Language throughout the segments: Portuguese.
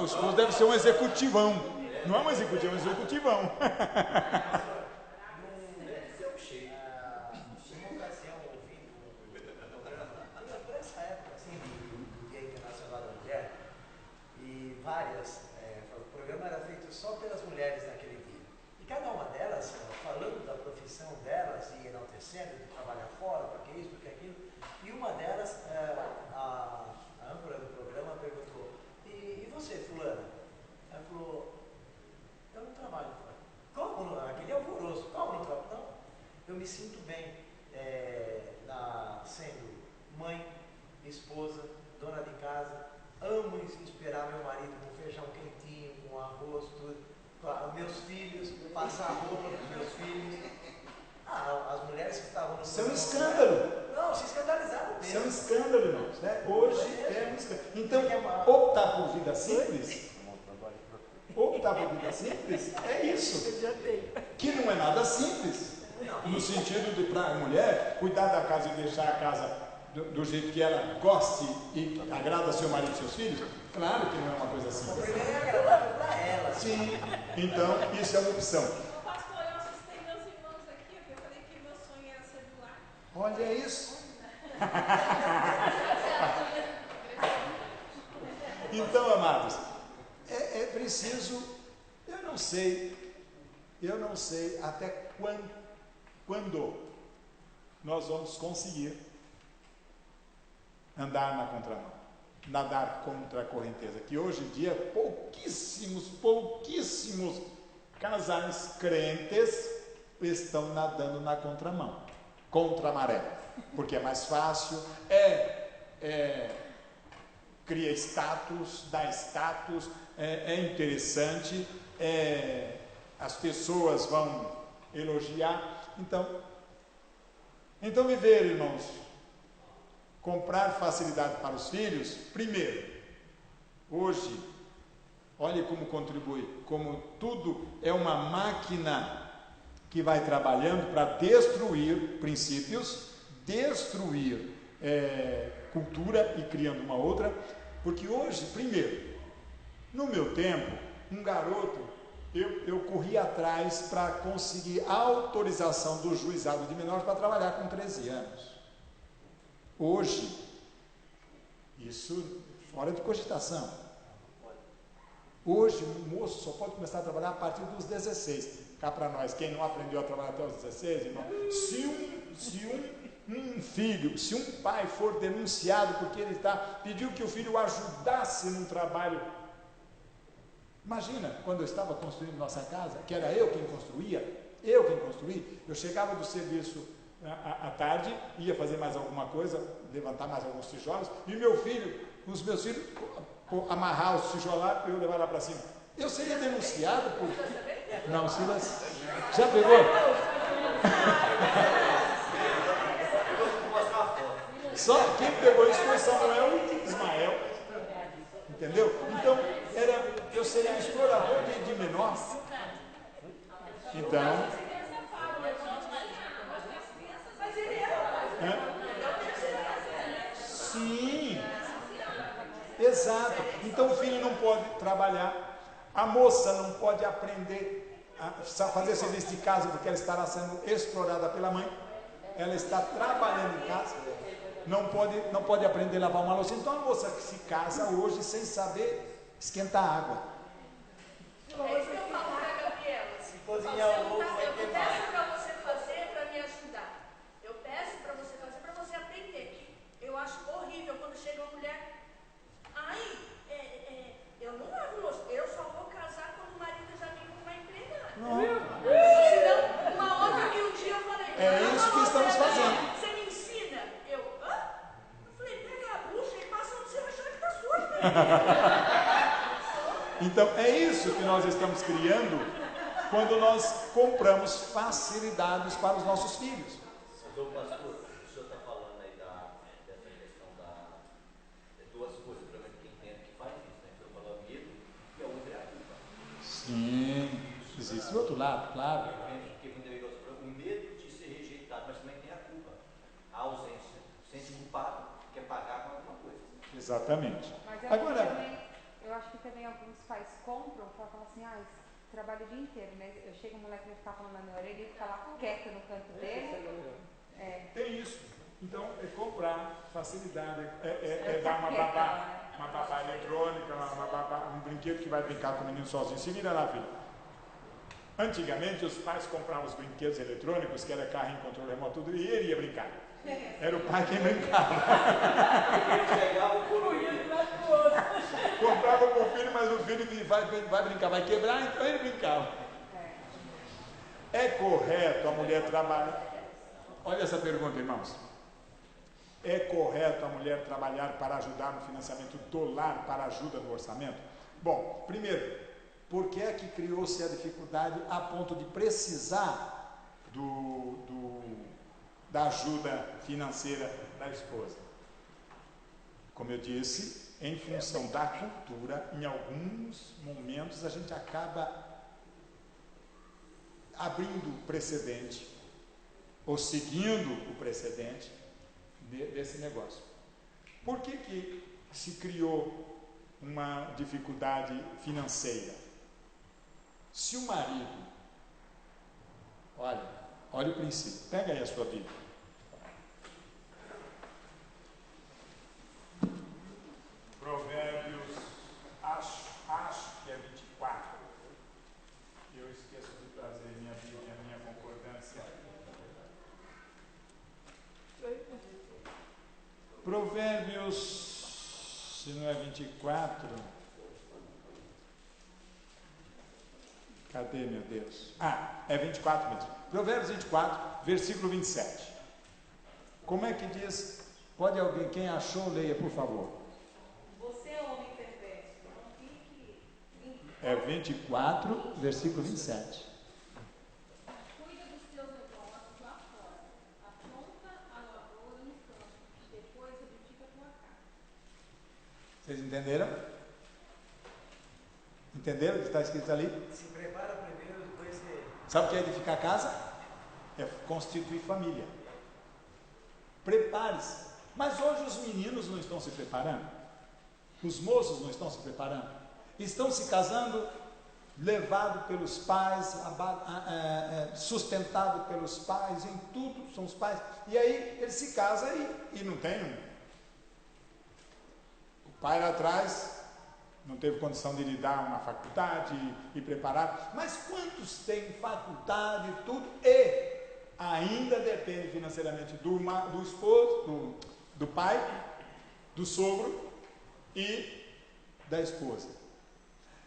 o esposo deve ser um executivão. Não é um executivo, é um executivão. O programa era feito só pelas mulheres naquele dia. E cada uma delas, falando da profissão delas e enaltecendo, de trabalhar fora, porque isso, porque aquilo. E uma delas, a âncora do programa, perguntou: e você, fulana? Ela falou: eu não trabalho fora. Como não? Aquele alvoroço. Como não trabalho? Não. Eu me sinto bem sendo mãe, esposa, dona de casa. Amo esperar meu marido com feijão quentinho, com arroz, tudo. Meus filhos, passar roupa para os meus filhos. As mulheres que estavam no Isso é um escândalo. Não, se escandalizaram mesmo. Isso é um escândalo, irmãos. Né? Hoje é um escândalo. Então, optar por vida simples, é isso. Que não é nada simples. No sentido de, para a mulher, cuidar da casa e deixar a casa do jeito que ela goste e agrada seu marido e seus filhos, claro que não é uma coisa simples. Primeiro é agradável para ela. Sim, então isso é uma opção. Pastor, eu assustei meus irmãos aqui, eu falei que meu sonho era ser do lar. Olha isso. Então, amados, é preciso, eu não sei até quando nós vamos conseguir andar na contramão, nadar contra a correnteza, que hoje em dia pouquíssimos casais crentes estão nadando na contramão, contra a maré, porque é mais fácil, cria status, dá status, é interessante, as pessoas vão elogiar. Então viver, irmãos, comprar facilidade para os filhos, primeiro, hoje, olhe como contribui, como tudo é uma máquina que vai trabalhando para destruir princípios, destruir cultura e criando uma outra, porque hoje, primeiro, no meu tempo, um garoto, eu corri atrás para conseguir a autorização do juizado de menores para trabalhar com 13 anos. Hoje, isso fora de cogitação. Hoje, o moço só pode começar a trabalhar a partir dos 16. Cá para nós, quem não aprendeu a trabalhar até os 16, irmão, se um pai for denunciado porque ele pediu que o filho ajudasse num trabalho. Imagina, quando eu estava construindo nossa casa, que era eu quem construí, eu chegava do serviço à tarde, ia fazer mais alguma coisa, levantar mais alguns tijolos, e os meus filhos, amarrar os tijolos e eu levar lá para cima. Eu seria denunciado por... Não, Silas, já pegou? Só quem pegou isso foi Samuel e Ismael, entendeu? Então, eu seria um explorador de menor. Então, sim, exato. Então o filho não pode trabalhar, a moça não pode aprender a fazer serviço de casa porque ela estará sendo explorada pela mãe. Ela está trabalhando em casa, não pode aprender a lavar uma louça. Então a moça que se casa hoje sem saber esquentar água. É isso que eu falo para a Gabriela. Se cozinhar o ovo, vai eu queimar. peço para você fazer para me ajudar. Eu peço para você fazer para você aprender. Que eu acho horrível quando chega uma mulher. Eu não lavo louça. Eu só vou casar quando o marido já vem com uma empregada. Senão, uma outra que um dia eu falei. É isso que estamos fazendo. Você me ensina? Eu falei, pega a bucha e passa onde você achar que está suja. Então é isso que nós estamos criando quando nós compramos facilidades para os nossos filhos. Pastor, o senhor está falando aí dessa questão de duas coisas, para quem entende que faz isso, né? O senhor falou medo e a outra é a culpa. Sim, existe o outro lado, claro. Porque quando eu o medo de ser rejeitado, mas também tem a culpa, a ausência. Sente culpado, quer pagar com alguma coisa. Exatamente. Mas Agora, também, eu acho acho que também alguns pais compram para falar assim, trabalho o dia inteiro, né? Eu chego, o moleque vai ficar falando na minha orelha e fica lá quieto no canto dele. Tem isso. Então, é comprar facilidade, dar uma babá eletrônica, um brinquedo que vai brincar com o menino sozinho. Se vira lá, filho. Antigamente, os pais compravam os brinquedos eletrônicos, que era carrinho, controle remoto, tudo, e ele ia brincar. Era o pai quem brincava. Comprava com o filho, mas o filho vai brincar, vai quebrar, então ele brincava. É correto a mulher trabalhar? Olha essa pergunta, irmãos. É correto a mulher trabalhar para ajudar no financiamento do lar, para a ajuda no orçamento? Bom, primeiro, por que é que criou-se a dificuldade a ponto de precisar da ajuda financeira da esposa? Como eu disse, em função da cultura, em alguns momentos a gente acaba abrindo precedente, ou seguindo o precedente desse negócio. Por que se criou uma dificuldade financeira? Se o marido, olha o princípio, pega aí a sua Bíblia. Provérbios, acho que é 24. Eu esqueço de trazer minha Bíblia, minha concordância. Provérbios, se não é 24, cadê, meu Deus? É 24 mesmo. Provérbios 24, versículo 27. Como é que diz? Pode alguém, quem achou, leia, por favor. Você é homem perverso, não fique... É 24, versículo 27. Cuida dos teus negócios lá fora, apronta a lavoura no campo, depois edifica a tua casa. Vocês entenderam? Entenderam o que está escrito ali? Se prepara primeiro, depois você... Sabe o que é edificar casa? É constituir família. Prepare-se. Mas hoje os meninos não estão se preparando. Os moços não estão se preparando. Estão se casando, levado pelos pais, sustentado pelos pais, em tudo são os pais. E aí ele se casa e não tem O pai lá atrás não teve condição de lhe dar uma faculdade e preparar. Mas quantos têm faculdade e tudo e ainda depende financeiramente do esposo, do pai, do sogro e da esposa?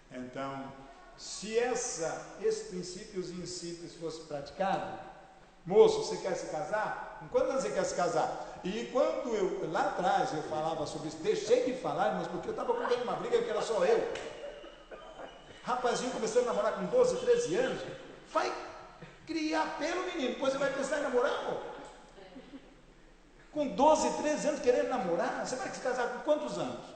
Então, se esses princípios simples fossem praticados, moço, você quer se casar? Em quantos anos você quer se casar? E quando lá atrás eu falava sobre isso, deixei de falar, mas porque eu estava contando uma briga que era só eu. Rapazinho começou a namorar com 12, 13 anos, vai criar pelo menino, depois você vai pensar em namorar, amor? Com 12, 13 anos querendo namorar, você vai se casar com quantos anos?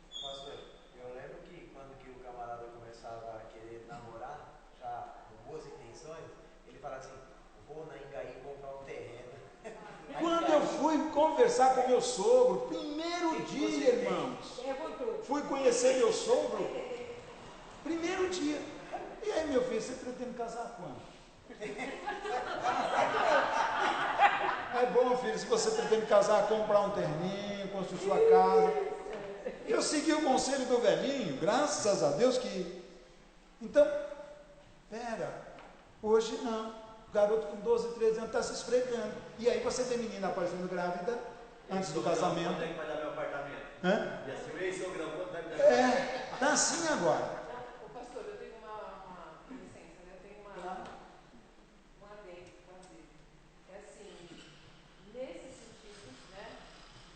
Pastor, eu lembro que quando que o camarada começava a querer namorar, já com boas intenções, ele falava assim, vou na Engaí comprar um terreno. Quando eu fui conversar com meu sogro, primeiro dia, irmãos, fui conhecer meu sogro, primeiro dia. E aí, meu filho, você pretende casar quando? É bom, filho, se você pretende casar, comprar um terninho, construir sua casa. Eu segui o conselho do velhinho, graças a Deus que... Então, hoje não. O garoto com 12, 13 anos está se esfregando. E aí você tem menina aparecendo grávida, antes do casamento. Quanto é que vai dar meu apartamento? Hã? E assim, ei, sogrão, quanto vai me dar? Está assim agora. O pastor, eu tenho uma licença, né? Eu tenho uma adendo para fazer. É assim, nesse sentido, né?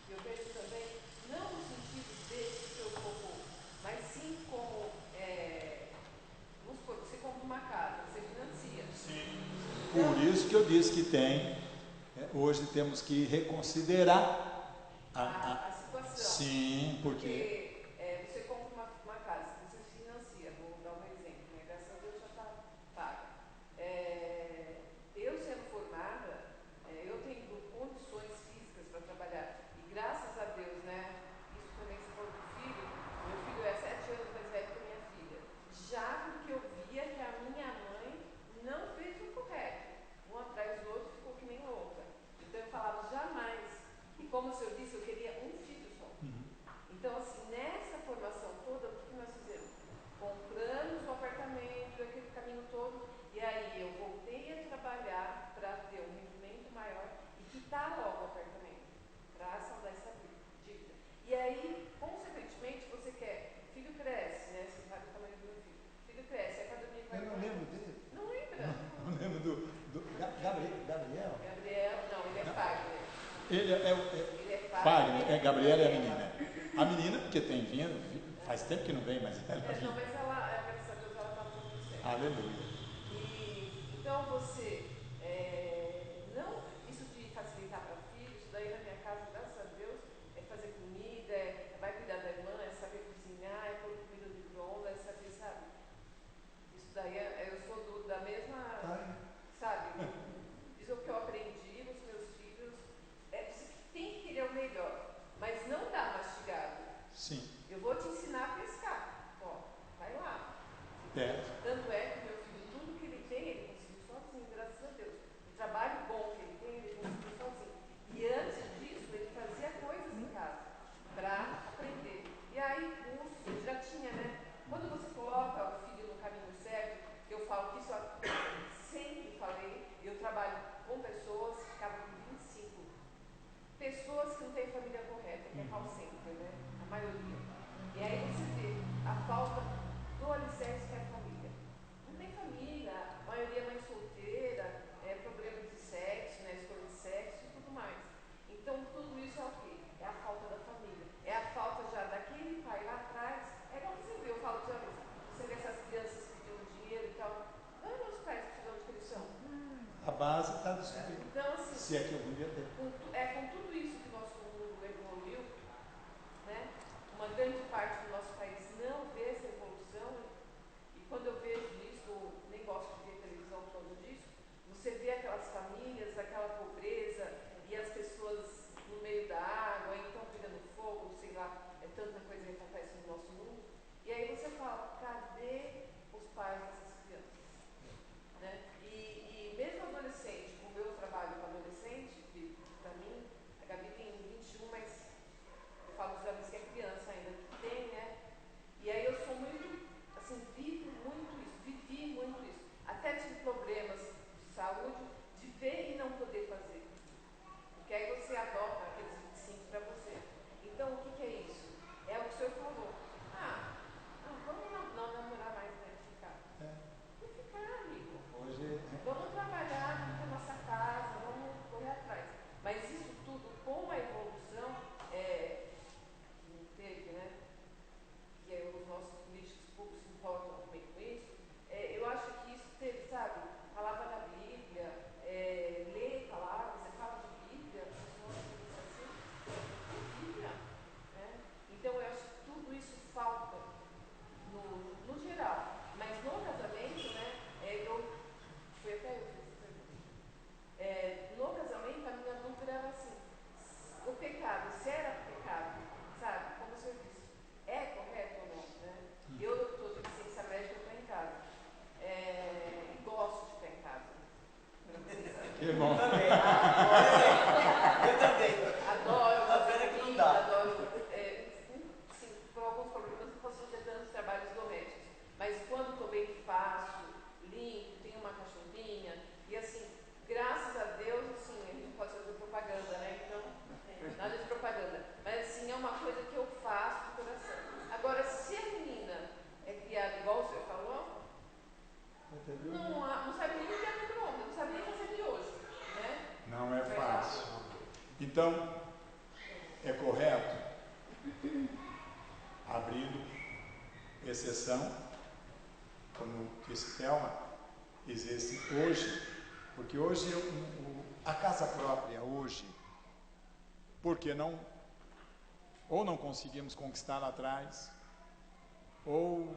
Eu vejo também, não no sentido desse seu corpo, mas sim como, vamos supor, você compra uma casa, você financia. Sim. Por isso que eu disse que hoje temos que reconsiderar A situação. Sim, porque você compra uma casa, você financia, vou dar um exemplo, né? Graças a Deus já está paga. Eu sendo formada, eu tenho condições físicas para trabalhar, e graças a Deus, né? Isso também se for do filho, meu filho é 7 anos mais Gabriela é a menina. A menina, porque tem vindo, faz tempo que não vem, mas ela Não, vem. mas ela, graças a Deus, ela está tudo certo. Aleluia. E, então você, não, isso de facilitar para filhos, isso daí na minha casa, graças a Deus, é fazer comida, vai cuidar da irmã, é saber cozinhar, é pôr comida no micro-ondas, é saber, sabe? Isso daí, eu sou da mesma, sabe? Isso é o que eu aprendi nos meus filhos, você tem que querer o melhor, mas não dá mastigado. Sim. Eu vou te ensinar a pescar, ó, vai lá. Tanto é que meu filho, tudo que ele tem, ele conseguiu sozinho, graças a Deus. O trabalho bom que ele tem, ele conseguiu sozinho. E antes disso, ele fazia coisas em casa para aprender. E aí, cursos, ele já tinha, né? Quando você coloca o filho no caminho certo, que eu falo que isso eu sempre falei, eu trabalho com pessoas, ficava com 25 pessoas que não têm família correta, que é call center, né? A maioria. E aí você vê a falta do alicerce que é a família. Não tem família, a maioria é mãe solteira, problema de sexo, né? Escolha de sexo e tudo mais. Então tudo isso é o quê? É a falta da família. É a falta já daquele pai lá atrás. É igual você vê, eu falo de você vê essas crianças pedindo dinheiro e tal. Olha meus pais precisando de que eles são. A base está discutindo. Então, assim, se é que algum dia tem. Com tudo isso que o nosso mundo evoluiu, né? Uma grande parte do nosso país não vê essa evolução, e quando eu vejo isso, eu nem gosto de ver televisão por causa disso, você vê aquelas famílias, aquela pobreza, e as pessoas no meio da água, então pegando fogo, sei lá, é tanta coisa que acontece no nosso mundo, e aí você fala, cadê os pais dessas crianças? Né? E mesmo adolescente, como eu trabalho com adolescente, que para mim, a Gabi tem 21, mas eu falo para vocês que é criança ainda, que tem, né? E aí eu sou muito, assim, vivi muito isso. Até tive problemas de saúde, de ver e não poder fazer. Porque aí você adota aqueles 25 para você. Então, o que é isso? É o que o senhor falou. Vamos não namorar mais, né? Ficar. Vamos ficar, amigo. Hoje. Vamos trabalhar, vamos ter nossa casa, vamos correr atrás. Mas isso tudo, com a evolução que não teve, né? E aí os nossos políticos pouco se importam também com isso. Eu acho que isso teve, sabe? Palavra da Bíblia, ler palavras, você fala de Bíblia, assim, Bíblia. Né? Então eu acho que tudo isso falta no geral. Mas no casamento, né? Foi até eu fiz essa pergunta. No casamento, a minha dúvida era assim: o pecado, se era pecado, sabe? Como o senhor disse, é correto ou não? Né? Eu estou de licença médica, eu estou em casa. E gosto de ficar em casa. Que bom. Eu também. Adoro. Tá vendo que não dá. Adoro. Sim, por alguns problemas não posso fazer tantos trabalhos domésticos. Mas quando estou bem, faço, limpo, tenho uma cachorrinha. E assim, graças a Deus, assim, a gente pode fazer propaganda, né? Então, nada de propaganda. Mas assim, é uma coisa que eu faço de coração. Agora, se a menina é criada igual o senhor falou, não sabe nem ligar no micro-ondas, não sabe nem fazer miojo, né? Não é fácil. Então, é correto, abrindo exceção, como disse Thelma, existe hoje, porque hoje a casa própria hoje, porque ou não conseguimos conquistar lá atrás, ou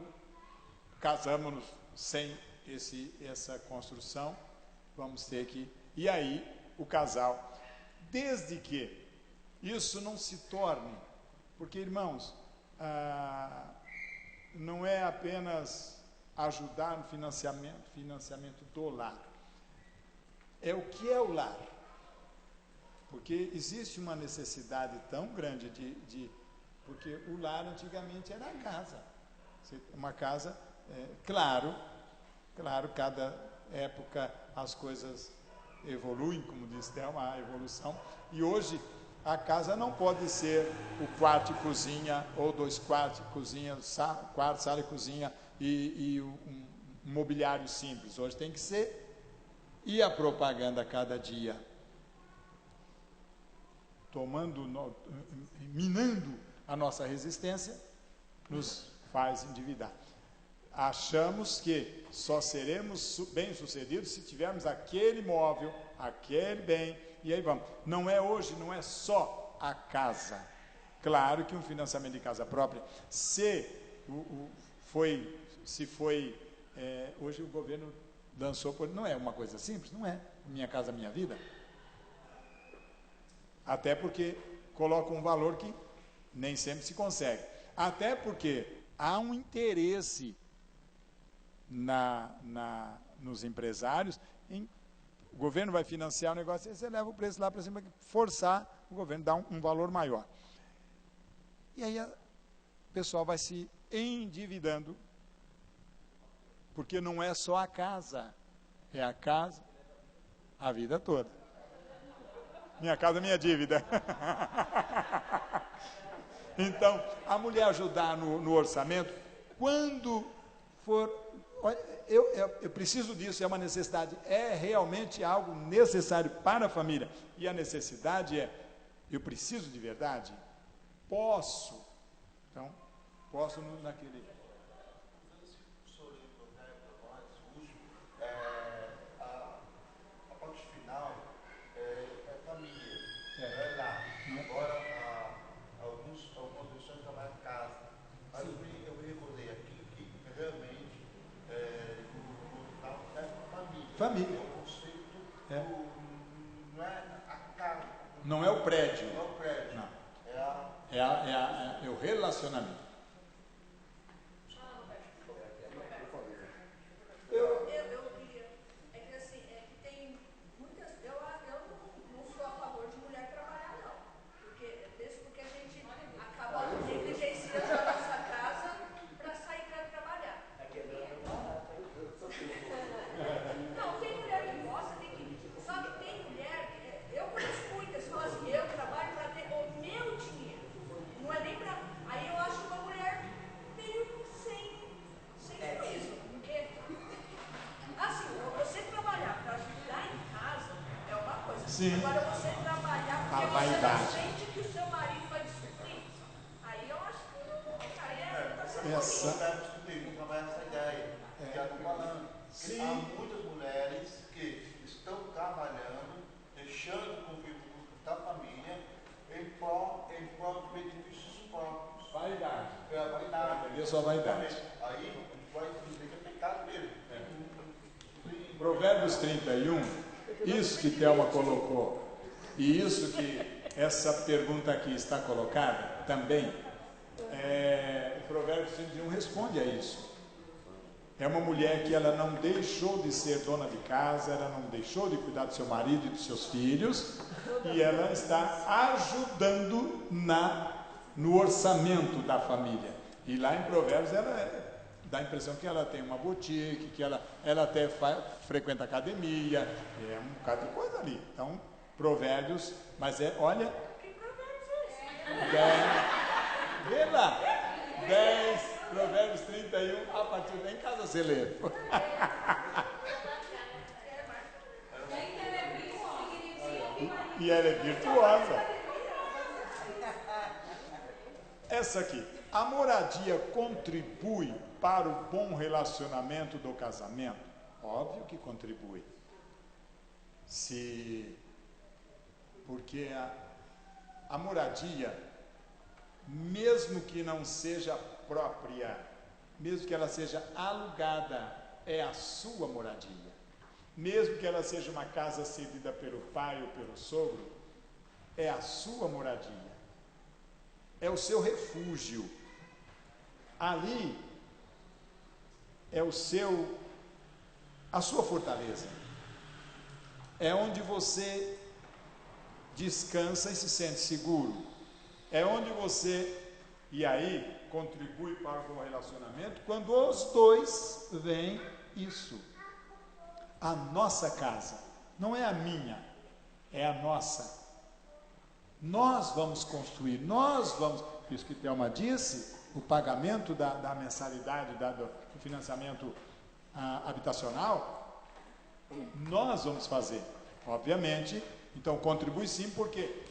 casamos sem essa construção, vamos ter que... E aí, o casal, desde que isso não se torne... Porque, irmãos, não é apenas ajudar no financiamento do lar. É o que é o lar. Porque existe uma necessidade tão grande porque o lar antigamente era a casa. Uma casa, claro, cada época as coisas evoluem, como diz Thelma, a evolução. E hoje a casa não pode ser o quarto e cozinha, ou 2 quartos e cozinha, quarto, sala e cozinha, e um mobiliário simples. Hoje tem que ser, e a propaganda cada dia. minando a nossa resistência, nos faz endividar. Achamos que só seremos bem-sucedidos se tivermos aquele imóvel, aquele bem, e aí vamos. Não é hoje, não é só a casa. Claro que um financiamento de casa própria, hoje o governo lançou, não é uma coisa simples, não é, Minha Casa Minha Vida. Até porque coloca um valor que nem sempre se consegue. Até porque há um interesse nos empresários, o governo vai financiar o negócio, e você leva o preço lá para cima, forçar o governo a dar um valor maior. E aí o pessoal vai se endividando, porque não é só a casa, é a casa a vida toda. Minha casa, minha dívida. Então, a mulher ajudar no orçamento, quando for... Eu preciso disso, é uma necessidade, é realmente algo necessário para a família. E a necessidade é, eu preciso de verdade? Posso. Então, posso naquele... A parte final é família, é lá. Agora, algumas pessoas trabalham em casa. Mas eu me recordei aqui que realmente é família. Família. É o conceito, não é a casa. Não é o prédio. Não é o prédio. Não. É o relacionamento. Eu queria, é que assim, tem muitas, eu não sou a favor de mulher trabalhar não, mesmo porque a gente acaba negligenciando a nossa casa para sair para trabalhar. Não, tem mulher que gosta, só que tem mulher, eu conheço muitas, falam assim, eu trabalho para ter o meu dinheiro, não é nem para, aí eu acho uma mulher meio sem juízo, porque assim, você trabalhar para ajudar em casa é uma coisa. Sim. Agora você trabalhar porque você não sente que o seu marido vai suprir, aí eu acho que não, aí não trabalha essa ideia que ela está falando. Sim. Há muitas mulheres que estão trabalhando, deixando o convívio da família em prol de benefícios próprios. Vaidade. É a vaidade. Entendeu? Sua vaidade. Aí a gente vai dizer que é pecado mesmo. Provérbios 31, isso que Thelma colocou, e isso que essa pergunta aqui está colocada também, o Provérbios 31 responde a isso. É uma mulher que ela não deixou de ser dona de casa, ela não deixou de cuidar do seu marido e dos seus filhos, e ela está ajudando no orçamento da família. E lá em Provérbios ela dá a impressão que ela tem uma boutique, que ela até frequenta academia, é um bocado de coisa ali. Então, Provérbios, mas olha... Que provérbios é esse? Vê lá, 10, Provérbios 31, a partir daí em casa você lê. E ela é virtuosa. Essa aqui, a moradia contribui para o bom relacionamento do casamento? Óbvio que contribui. Porque a moradia, mesmo que não seja própria, mesmo que ela seja alugada, é a sua moradia. Mesmo que ela seja uma casa cedida pelo pai ou pelo sogro, é a sua moradia. É o seu refúgio. Ali é a sua fortaleza. É onde você descansa e se sente seguro. É onde você, e aí, contribui para o relacionamento, quando os dois veem isso. A nossa casa, não é a minha, é a nossa. Nós vamos construir, isso que Thelma disse, o pagamento da mensalidade, do financiamento habitacional, nós vamos fazer, obviamente. Então contribui sim, porque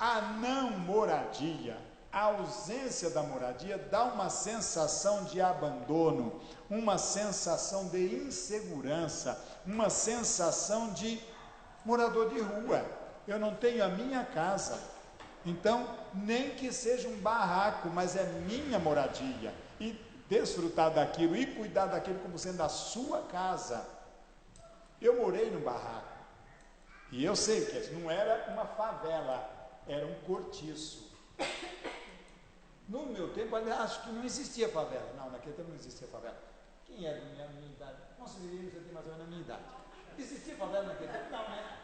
A não moradia, a ausência da moradia dá uma sensação de abandono, uma sensação de insegurança, uma sensação de morador de rua. Eu não tenho a minha casa. Então, nem que seja um barraco, mas é minha moradia. E desfrutar daquilo e cuidar daquilo como sendo a sua casa. Eu morei num barraco. E eu sei que não era uma favela, era um cortiço. No meu tempo, acho que não existia favela. Não, naquele tempo não existia favela. Quem era da minha idade? Considerei você tem mais ou menos a minha idade. Existia favela naquele tempo? Não, né?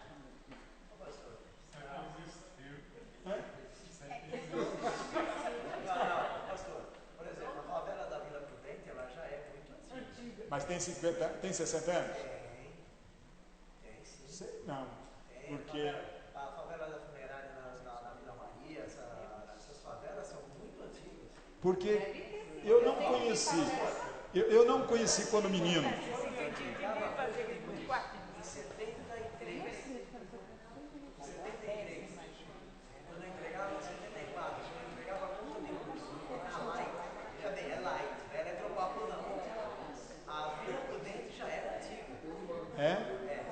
Não, pastor. Por exemplo, a favela da Vila Prudente, ela já é muito antiga. Mas tem 60 anos? Tem sim. Sei não. Tem. Porque A favela da Funerária na Vila Maria, essas favelas são muito antigas. Porque eu não conheci. Eu não conheci quando menino.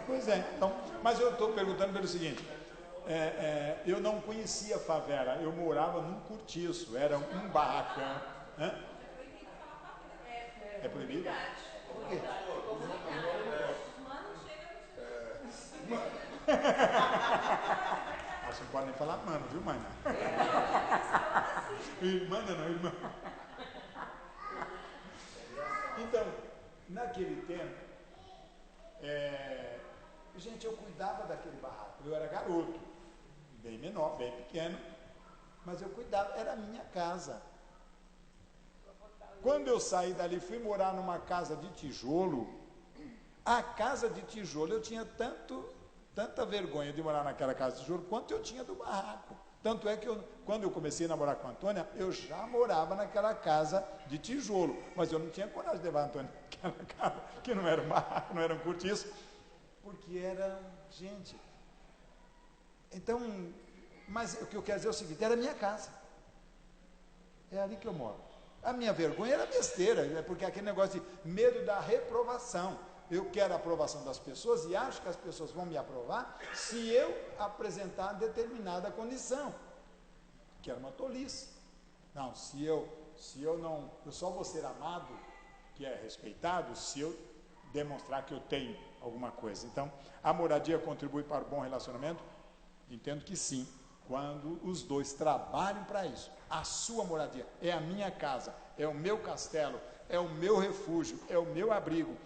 Pois é, então, mas eu estou perguntando pelo seguinte, eu não conhecia favela, eu morava num cortiço, era um barracão. É proibido? Por quê? Acho que não pode nem falar mano, viu, mãe? Irmã não, irmã. Então, naquele tempo, gente, eu cuidava daquele barraco. Eu era garoto, bem menor, bem pequeno, mas eu cuidava, era a minha casa. Quando eu saí dali, fui morar numa casa de tijolo. A casa de tijolo, eu tinha tanta vergonha de morar naquela casa de tijolo, quanto eu tinha do barraco. Tanto é que quando eu comecei a namorar com a Antônia, eu já morava naquela casa de tijolo, mas eu não tinha coragem de levar a Antônia naquela casa, que não era um barraco, não era um cortiço, porque era, gente. Então, mas o que eu quero dizer é o seguinte, era a minha casa. É ali que eu moro. A minha vergonha era besteira, porque aquele negócio de medo da reprovação. Eu quero a aprovação das pessoas e acho que as pessoas vão me aprovar se eu apresentar determinada condição. Que era uma tolice. Não, se eu só vou ser amado, que é respeitado, se eu demonstrar que eu tenho alguma coisa. Então, a moradia contribui para o bom relacionamento? Entendo que sim, quando os dois trabalham para isso. A sua moradia é a minha casa, é o meu castelo, é o meu refúgio, é o meu abrigo.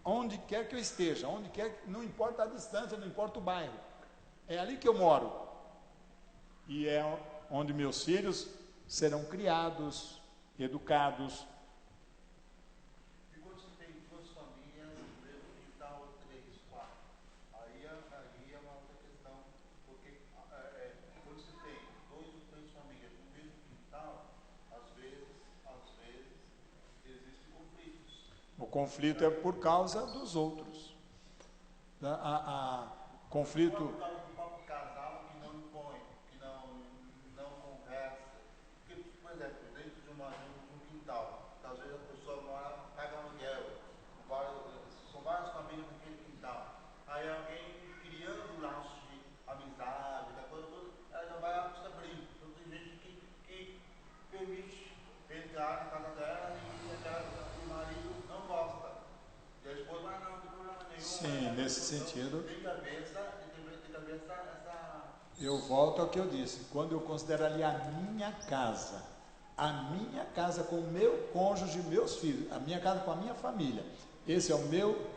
Onde quer que eu esteja, não importa a distância, não importa o bairro, é ali que eu moro. E é onde meus filhos serão criados, educados. E quando você tem duas famílias, mesmo quintal, 3, 4, aí é uma outra questão, porque quando você tem 2 ou 3 famílias no mesmo quintal, às vezes existem conflitos. O conflito é por causa dos outros. Conflito. Por causa do próprio casal que não impõe, que não conversa. Porque, por exemplo, dentro de um quintal, às vezes a pessoa paga um aluguel, são várias famílias naquele quintal. Aí alguém criando laços de amizade, da coisa toda, ela já vai se abrir. Então tem gente que permite entrar na casa dela e o marido não gosta. E a esposa vai não tem problema nenhum. Sim, nesse sentido. Tem que haver essa. Eu volto ao que eu disse. Quando eu considero ali a minha casa com o meu cônjuge, meus filhos, a minha casa com a minha família. Esse é o meu,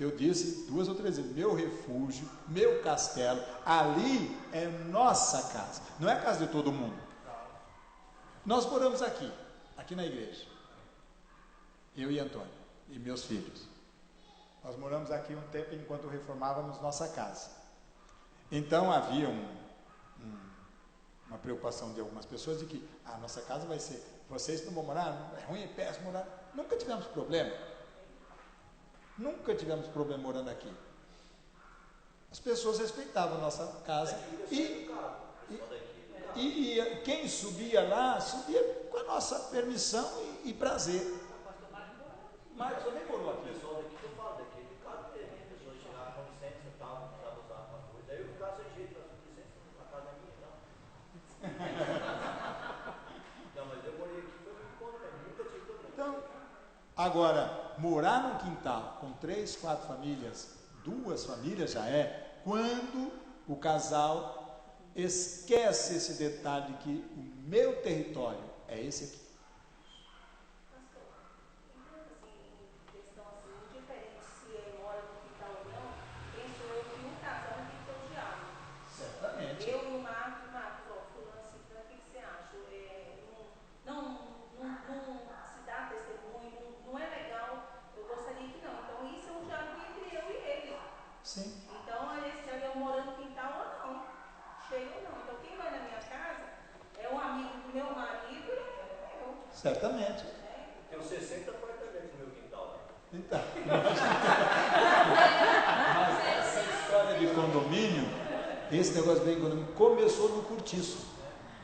eu disse 2 ou 3 vezes, meu refúgio, meu castelo. Ali é nossa casa, não é a casa de todo mundo. Nós moramos aqui na igreja. Eu e Antônio e meus filhos. Nós moramos aqui um tempo enquanto reformávamos nossa casa. Então havia uma preocupação de algumas pessoas de que a nossa casa vai ser, vocês não vão morar, é ruim, é péssimo morar. Nunca tivemos problema. Nunca tivemos problema morando aqui. As pessoas respeitavam a nossa casa E quem subia lá, subia com a nossa permissão e prazer. Mas eu nem morou O aqui. pessoal daqui que eu falo, daqui do carro dele, a pessoa chegava com licença e tal, não precisava usar uma coisa. Aí eu ficava sem jeito, com licença, a casa é minha e tal. Não, mas eu morei aqui, foi muito bom também, nunca tive problema. Então, agora, morar num quintal com 3, 4 famílias, 2 famílias já é, quando o casal esquece esse detalhe de que o meu território é esse aqui. Certamente. Eu no mato, ó, fulano assim, o que você acha? Não se dá testemunho, não é legal, eu gostaria que não. Então isso é um diálogo entre eu e ele. Sim. Então esse ali eu moro no quintal ou não. Chega ou não. Então quem vai na minha casa é um amigo do meu marido e é meu. Certamente. Tenho 60 apartamentos no meu quintal lá. Então, mas essa história de condomínio, esse negócio de condomínio, começou no Cortiço.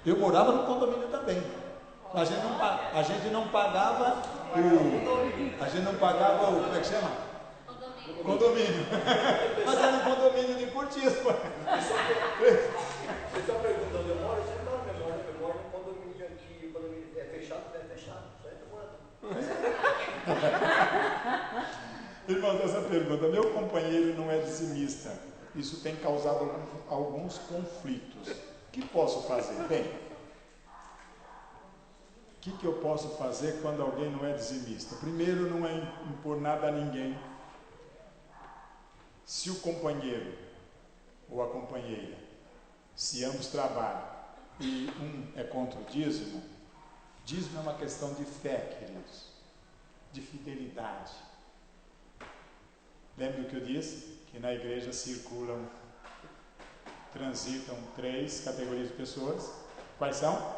Eu morava no condomínio também. A gente não pagava o. Como é que chama? Condomínio. Mas era um condomínio de Cortiço. Você está perguntando onde eu moro? Você não mora, eu moro num condomínio aqui, o condomínio é fechado, só entra morando. Irmãos, essa pergunta, meu companheiro não é dizimista, isso tem causado alguns conflitos. O que posso fazer? Bem, o que eu posso fazer quando alguém não é dizimista? Primeiro, não é impor nada a ninguém. Se o companheiro ou a companheira, se ambos trabalham e um é contra o dízimo é uma questão de fé, queridos, de fidelidade. Lembra do que eu disse? Que na igreja transitam 3 categorias de pessoas. Quais são?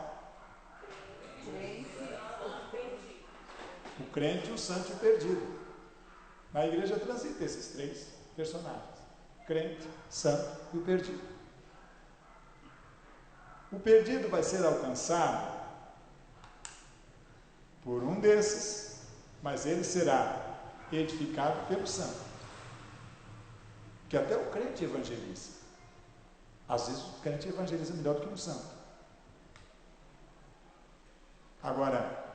O crente, o santo e o perdido. Na igreja transita esses 3 personagens: crente, santo e o perdido. O perdido vai ser alcançado por um desses, mas ele será edificado pelo santo. Que até o crente evangeliza. Às vezes o crente evangeliza melhor do que um santo. Agora,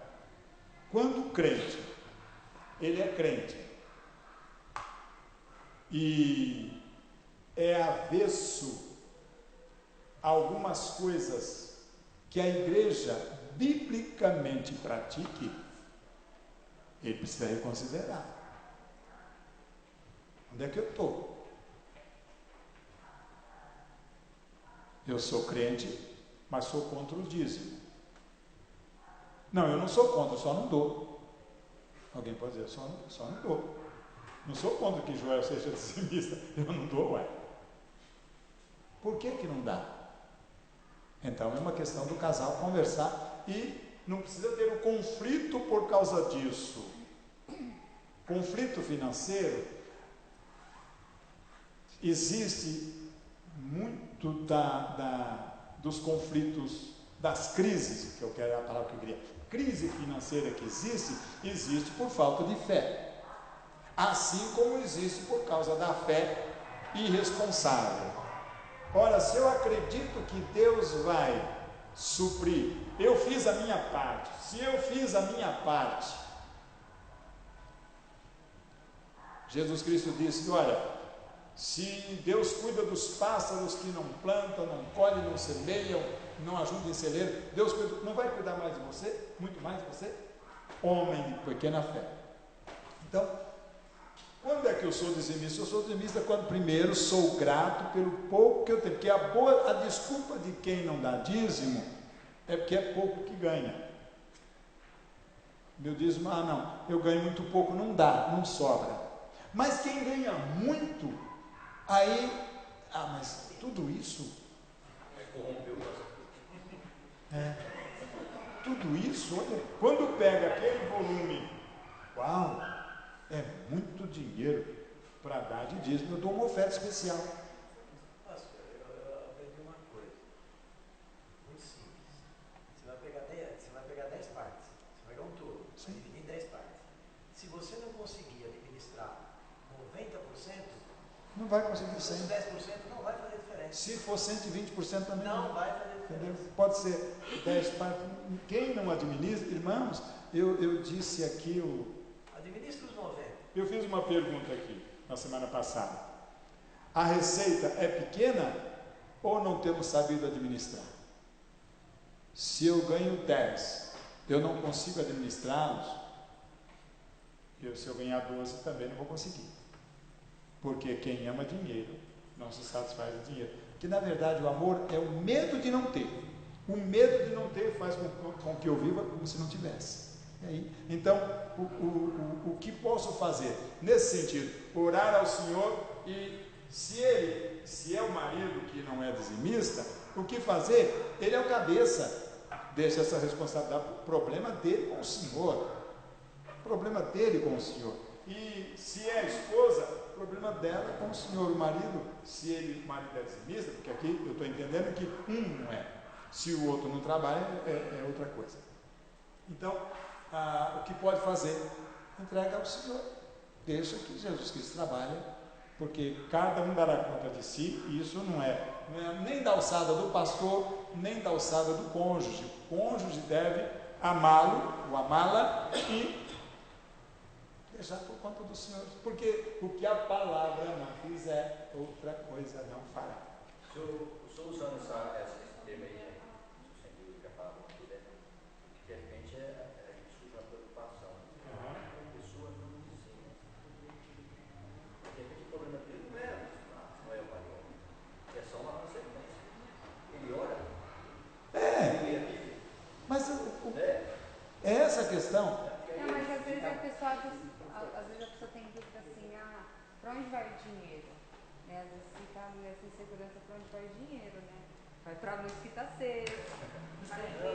quando o crente, ele é crente e é avesso a algumas coisas que a igreja biblicamente pratique, ele precisa reconsiderar. Onde é que eu estou? Eu sou crente, mas sou contra o dízimo. Não, eu não sou contra, só não dou. Alguém pode dizer, só não dou. Não sou contra que Joel seja dizimista, eu não dou, ué. Por que não dá? Então é uma questão do casal conversar e não precisa ter um conflito por causa disso. Conflito financeiro, existe muito dos conflitos, das crises, que eu quero, é a palavra que eu queria. Crise financeira que existe por falta de fé. Assim como existe por causa da fé irresponsável. Ora, se eu acredito que Deus vai suprir, eu fiz a minha parte. Se eu fiz a minha parte, Jesus Cristo disse, olha, se Deus cuida dos pássaros que não plantam, não colhem, não semeiam, não ajudam em celeiro, Deus não vai cuidar mais de você? Muito mais de você? Homem de pequena fé. Então, quando é que eu sou dizimista? Eu sou dizimista quando primeiro sou grato pelo pouco que eu tenho. Porque a desculpa de quem não dá dízimo é porque é pouco que ganha. Meu dízimo, não, eu ganho muito pouco, não dá, não sobra. Mas quem ganha muito, aí, mas tudo isso? Corrompeu bastante. Tudo isso, olha, quando pega aquele volume, uau, é muito dinheiro para dar de dízimo. Eu dou uma oferta especial. Pastor, eu aprendi uma coisa. Não vai conseguir Se 100%. 10% não vai fazer diferença. Se for 120% também Não vai fazer Entendeu? diferença. Pode ser 10 partes. Quem não administra, irmãos, eu disse aqui, Administra os 90. eu fiz uma pergunta aqui na semana passada. A receita é pequena ou não temos sabido administrar? Se eu ganho 10, eu não consigo administrá-los, se eu ganhar 12 também não vou conseguir. Porque quem ama dinheiro não se satisfaz do dinheiro. Que na verdade o amor é o medo de não ter. O medo de não ter faz com que eu viva como se não tivesse. E aí, então, o que posso fazer? Nesse sentido, orar ao Senhor e se é o marido que não é dizimista, o que fazer? Ele é o cabeça. Deixa essa responsabilidade, o problema dele com o Senhor. O problema dele com o Senhor. E se é a esposa, o problema dela com o Senhor. O marido, se o marido é dizimista, porque aqui eu estou entendendo que um não é. Se o outro não trabalha, é outra coisa. Então, o que pode fazer? Entrega ao Senhor. Deixa que Jesus Cristo trabalhe, porque cada um dará conta de si, e isso não é nem da alçada do pastor, nem da alçada do cônjuge. O cônjuge deve amá-lo, ou amá-la, e deixar por conta do Senhor, porque o que a palavra não fizer, outra coisa não fará. O senhor usando esse termo aí, né? Sem dúvida que a palavra não fizer, de repente a gente surge uma preocupação. A pessoa não ensina. De repente o problema dele não é o maior, é só uma consequência. Ele ora. Mas é essa a questão. Não, mas às vezes a pessoa tem dúvida assim, para onde vai o dinheiro? Né? Às vezes fica nessa insegurança, para onde vai o dinheiro, né? Vai para a luz que está cedo, vai para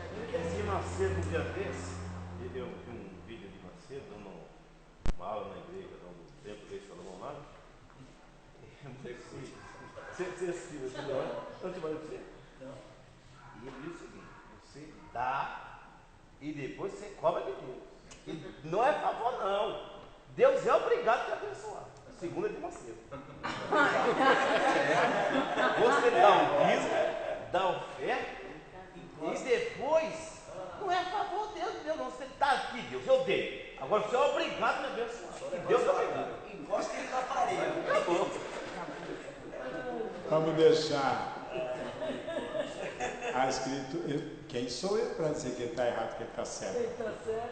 a De Macedo, um dia desse, eu vi um vídeo de Macedo, dando uma aula na igreja, dando um tempo de Salomão lá. Você assistiu esse vídeo? Não te vai dizer? Não. E ele diz o seguinte: você dá e depois você cobra de Deus. E não é favor, não. Deus é obrigado a te abençoar. Segundo é de Macedo. Você dá um dízimo, dá oferta, e depois não é favor Deus, não. Você está aqui, Deus, eu dei. Agora você é obrigado a me abençoar. Deus é obrigado. Encosta ele na parede. Vamos deixar escrito. Quem sou eu para dizer que ele está errado, que ele está certo?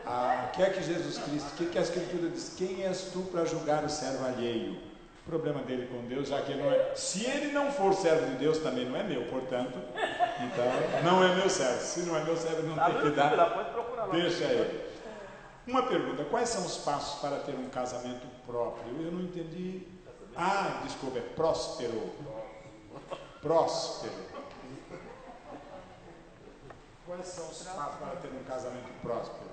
O que é que Jesus Cristo, o que a Escritura diz? Quem és tu para julgar o servo alheio? O problema dele com Deus, já que ele não é. Se ele não for servo de Deus, também não é meu, portanto, então não é meu servo. Se não é meu servo, não tem que dar. Deixa ele. Uma pergunta: quais são os passos para ter um casamento próprio? Eu não entendi. Desculpa, é próspero. Próspero. Quais são os passos para ter um casamento próspero?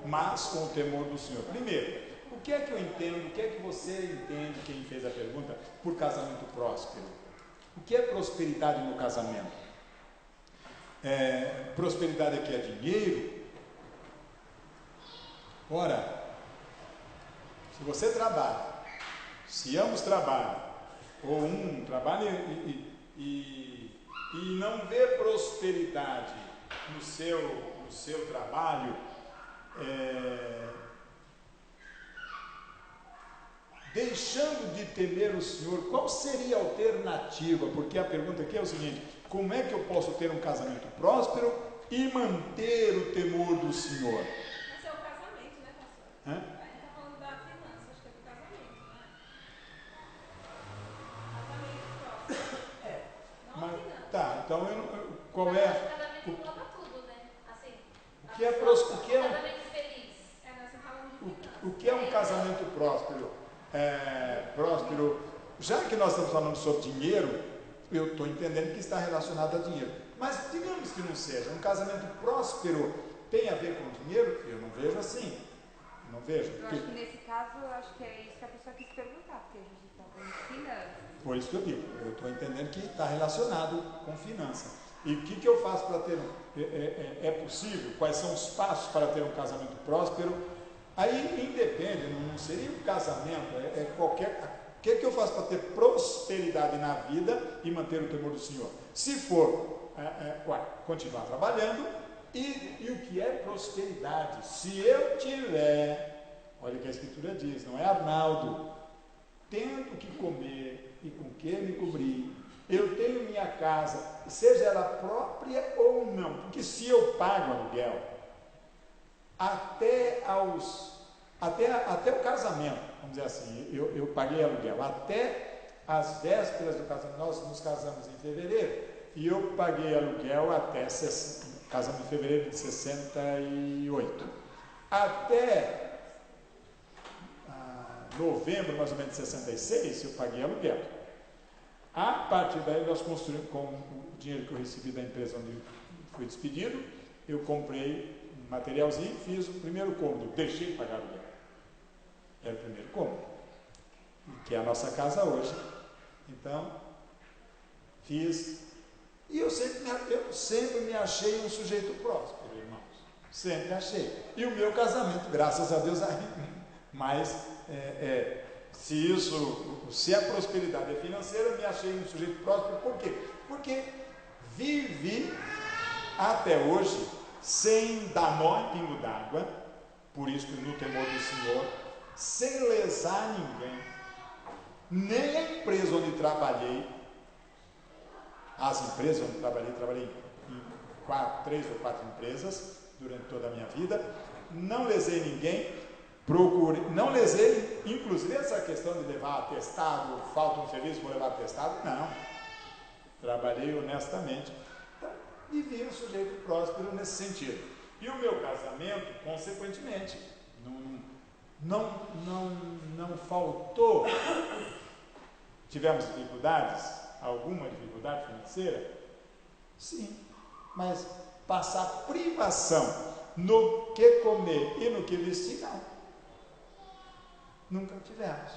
Mas com o temor do Senhor. Primeiro, o que é que eu entendo, o que é que você entende, quem fez a pergunta, por casamento próspero? O que é prosperidade no casamento? Prosperidade aqui é dinheiro? Ora, se você trabalha, se ambos trabalham, ou um trabalha e não vê prosperidade no seu trabalho, deixando de temer o Senhor, qual seria a alternativa? Porque a pergunta aqui é o seguinte: como é que eu posso ter um casamento próspero e manter o temor do Senhor? Mas é o casamento, né, pastor? A gente está falando da finança, acho que é do casamento, não é? Casamento próspero. Não a finança. Tá, então qual é? O casamento engloba tudo, né? Assim, O que é casamento feliz. Nós estamos falando de finança. O que é um casamento próspero? Próspero, já que nós estamos falando sobre dinheiro, eu estou entendendo que está relacionado a dinheiro. Mas digamos que não seja. Um casamento próspero tem a ver com dinheiro? Eu não vejo assim. Não vejo. Eu acho que nesse caso, eu acho que é isso que a pessoa quis perguntar, porque a gente está falando de finanças. Por isso que eu digo, eu estou entendendo que está relacionado com finança. E o que eu faço para ter é possível? Quais são os passos para ter um casamento próspero? Aí independe, não seria um casamento, O que eu faço para ter prosperidade na vida e manter o temor do Senhor? Se for continuar trabalhando, e o que é prosperidade? Se eu tiver, olha o que a Escritura diz, não é Arnaldo, tendo que comer e com que me cobrir, eu tenho minha casa, seja ela própria ou não, porque se eu pago aluguel, até o casamento, vamos dizer assim, eu paguei aluguel, até as vésperas do casamento, nós nos casamos em fevereiro, e eu paguei aluguel até casamos em fevereiro de 68, até novembro mais ou menos de 66, eu paguei aluguel. A partir daí nós construímos, com o dinheiro que eu recebi da empresa onde fui despedido, eu comprei um materialzinho, fiz o primeiro cômodo, deixei de pagar aluguel. Era o primeiro cômodo, que é a nossa casa hoje. Então, fiz. E eu sempre me achei um sujeito próspero, irmãos. Sempre achei. E o meu casamento, graças a Deus, mas se a prosperidade é financeira, eu me achei um sujeito próspero. Por quê? Porque vivi até hoje sem dar nó em pingo d'água, por isso que no temor do Senhor, sem lesar ninguém, nem a empresa onde trabalhei, as empresas onde trabalhei em 3 ou 4 empresas durante toda a minha vida, não lesei ninguém, não lesei, inclusive essa questão de levar atestado, falta um serviço, vou levar atestado, não, trabalhei honestamente, então, vivi um sujeito próspero nesse sentido, e o meu casamento, consequentemente, não faltou, tivemos dificuldades, alguma dificuldade financeira? Sim, mas passar privação no que comer e no que vestir, não. Nunca tivemos.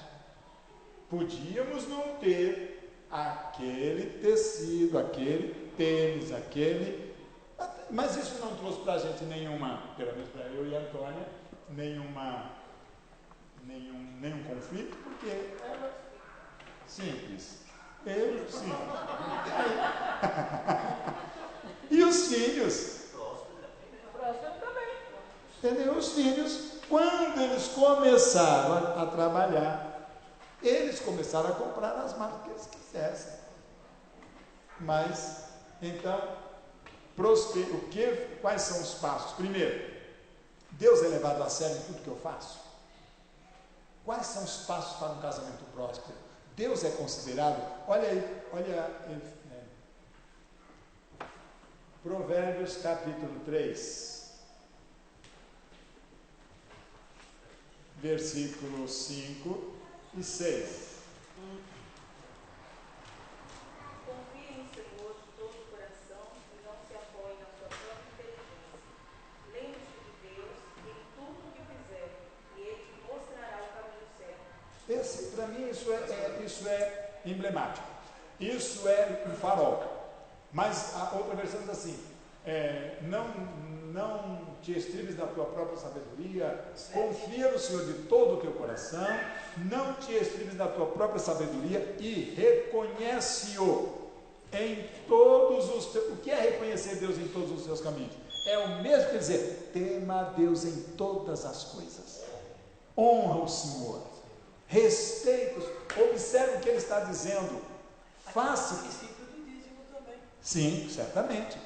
Podíamos não ter aquele tecido, aquele tênis, mas isso não trouxe para a gente nenhuma, pelo menos para eu e a Antônia, nenhum conflito, porque era simples. Sim. E os filhos? Próspero também. Entendeu? Os filhos, quando eles começaram a trabalhar, eles começaram a comprar as marcas que eles quisessem. Mas, então, quais são os passos? Primeiro, Deus é levado a sério em tudo que eu faço. Quais são os passos para um casamento próspero? Deus é considerado, olha Provérbios capítulo 3, versículos 5 e 6. Confie no Senhor de todo o coração e não se apoie na sua própria inteligência. Lembre-se de Deus em tudo o que fizer, e Ele te mostrará o caminho certo. Para mim, isso é emblemático. Isso é um farol. Mas a outra versão diz assim: não te estribes na tua própria sabedoria, confia no Senhor de todo o teu coração, não te estribes na tua própria sabedoria e reconhece-o em todos os teus. O que é reconhecer Deus em todos os seus caminhos? É o mesmo que dizer: tema a Deus em todas as coisas, honra o Senhor, respeita, observe o que ele está dizendo, faça. É um princípio do dízimo também. Sim, certamente.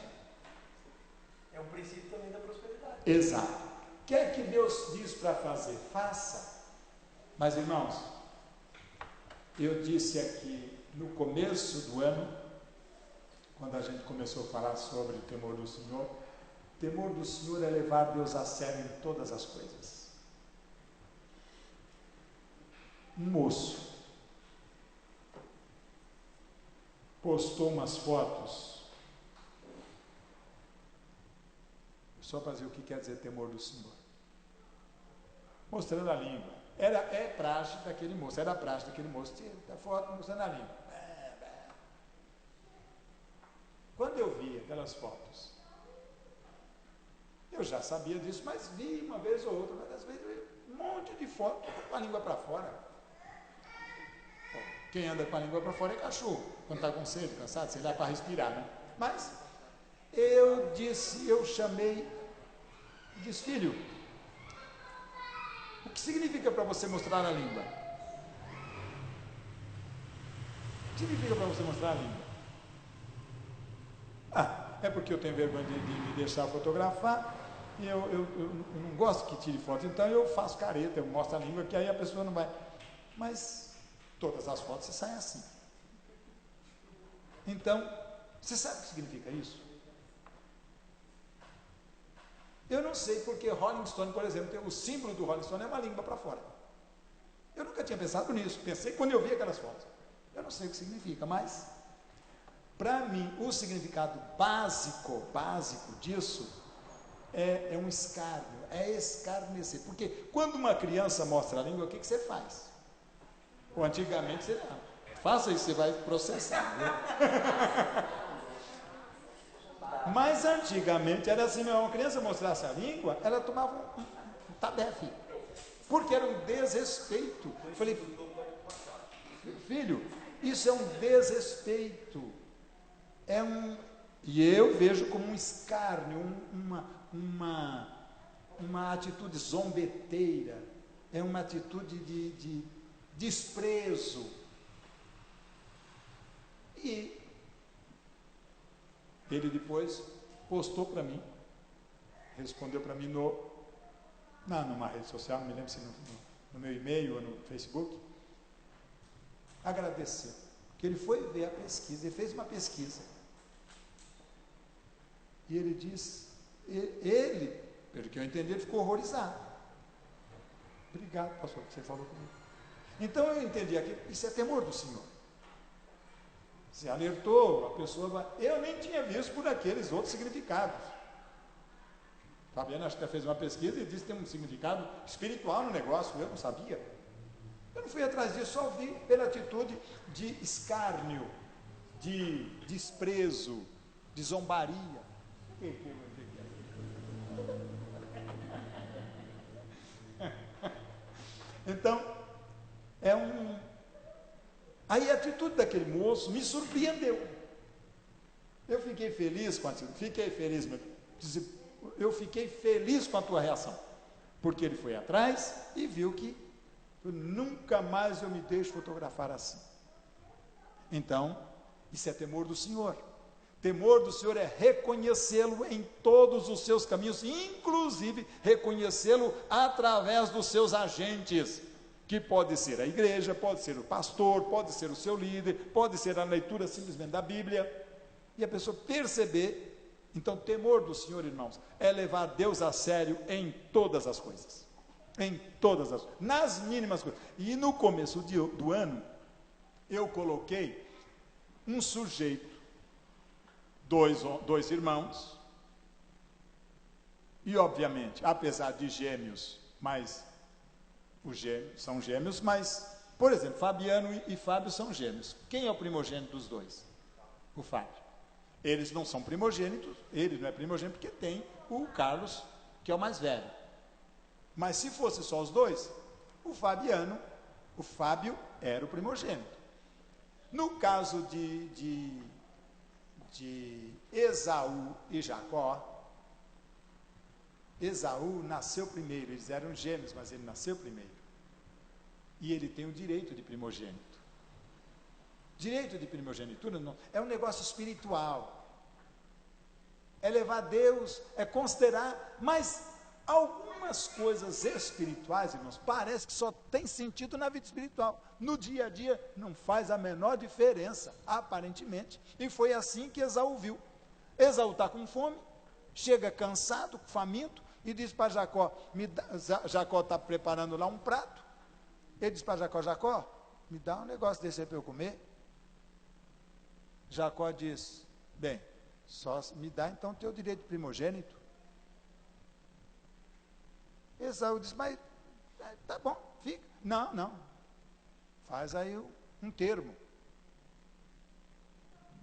É um princípio também da prosperidade. Exato. O que é que Deus diz para fazer? Faça. Mas, irmãos, eu disse aqui no começo do ano, quando a gente começou a falar sobre o temor do Senhor, o temor do Senhor é levar Deus a sério em todas as coisas. Um moço postou umas fotos, só para dizer o que quer dizer temor do Senhor, mostrando a língua. Era praxe daquele moço, tira a foto mostrando a língua. Quando eu vi aquelas fotos, eu já sabia disso, mas vi uma vez ou outra, mas às vezes eu vi um monte de foto com a língua para fora. Quem anda com a língua para fora é cachorro, quando está com sede, cansado, sei lá, para respirar, né? Mas eu chamei, disse, filho, o que significa para você mostrar a língua? O que significa para você mostrar a língua? É porque eu tenho vergonha de me deixar fotografar, e eu não gosto que tire foto, então eu faço careta, eu mostro a língua, que aí a pessoa não vai. Mas todas as fotos saem assim. Então, você sabe o que significa isso? Eu não sei porque Rolling Stone, por exemplo, o símbolo do Rolling Stone é uma língua para fora. Eu nunca tinha pensado nisso, pensei quando eu vi aquelas fotos. Eu não sei o que significa, mas para mim o significado básico disso é um escárnio, é escarnecer. Porque quando uma criança mostra a língua, o que você faz? Ou antigamente você faça isso, você vai processar, né? Mas antigamente era assim, uma criança mostrasse a língua, ela tomava um tabefe, porque era um desrespeito. Eu falei, filho, isso é um desrespeito, e eu vejo como um escárnio, uma atitude zombeteira, é uma atitude de desprezo. E ele depois postou para mim, respondeu para mim numa rede social, não me lembro se no meu e-mail ou no Facebook, agradeceu, que ele foi ver a pesquisa, ele fez uma pesquisa, e ele disse, pelo que eu entendi, ele ficou horrorizado. Obrigado, pastor, que você falou comigo. Então eu entendi aqui, isso é temor do Senhor. Você alertou, a pessoa vai. Eu nem tinha visto por aqueles outros significados. Fabiana acho que fez uma pesquisa e disse que tem um significado espiritual no negócio, eu não sabia. Eu não fui atrás disso, só vi pela atitude de escárnio, de desprezo, de zombaria. Então, aí a atitude daquele moço me surpreendeu. Eu fiquei feliz com a tua reação, porque ele foi atrás e viu que nunca mais eu me deixo fotografar assim. Então, isso é temor do Senhor. Temor do Senhor é reconhecê-lo em todos os seus caminhos, inclusive reconhecê-lo através dos seus agentes, que pode ser a igreja, pode ser o pastor, pode ser o seu líder, pode ser a leitura simplesmente da Bíblia, e a pessoa perceber. Então, temor do Senhor, irmãos, é levar Deus a sério em todas as coisas, nas mínimas coisas. E no começo do ano, eu coloquei um sujeito, dois irmãos, e obviamente, apesar de gêmeos, mas são gêmeos, mas, por exemplo, Fabiano e Fábio são gêmeos. Quem é o primogênito dos dois? O Fábio. Eles não são primogênitos, ele não é primogênito porque tem o Carlos, que é o mais velho. Mas se fosse só os dois, o Fábio era o primogênito. No caso de Esaú e Jacó, Esaú nasceu primeiro, eles eram gêmeos, mas ele nasceu primeiro. E ele tem o direito de primogênito. Direito de primogenitura não, é um negócio espiritual. É levar Deus, é considerar, mas algumas coisas espirituais, irmãos, parece que só tem sentido na vida espiritual. No dia a dia não faz a menor diferença, aparentemente. E foi assim que Esaú viu. Esaú está com fome, chega cansado, faminto, e diz para Jacó, Jacó está preparando lá um prato. Ele diz para Jacó, me dá um negócio desse aí para eu comer. Jacó diz, bem, só me dá então o teu direito de primogênito. Esaú diz, mas tá bom, fica. Não, faz aí um termo.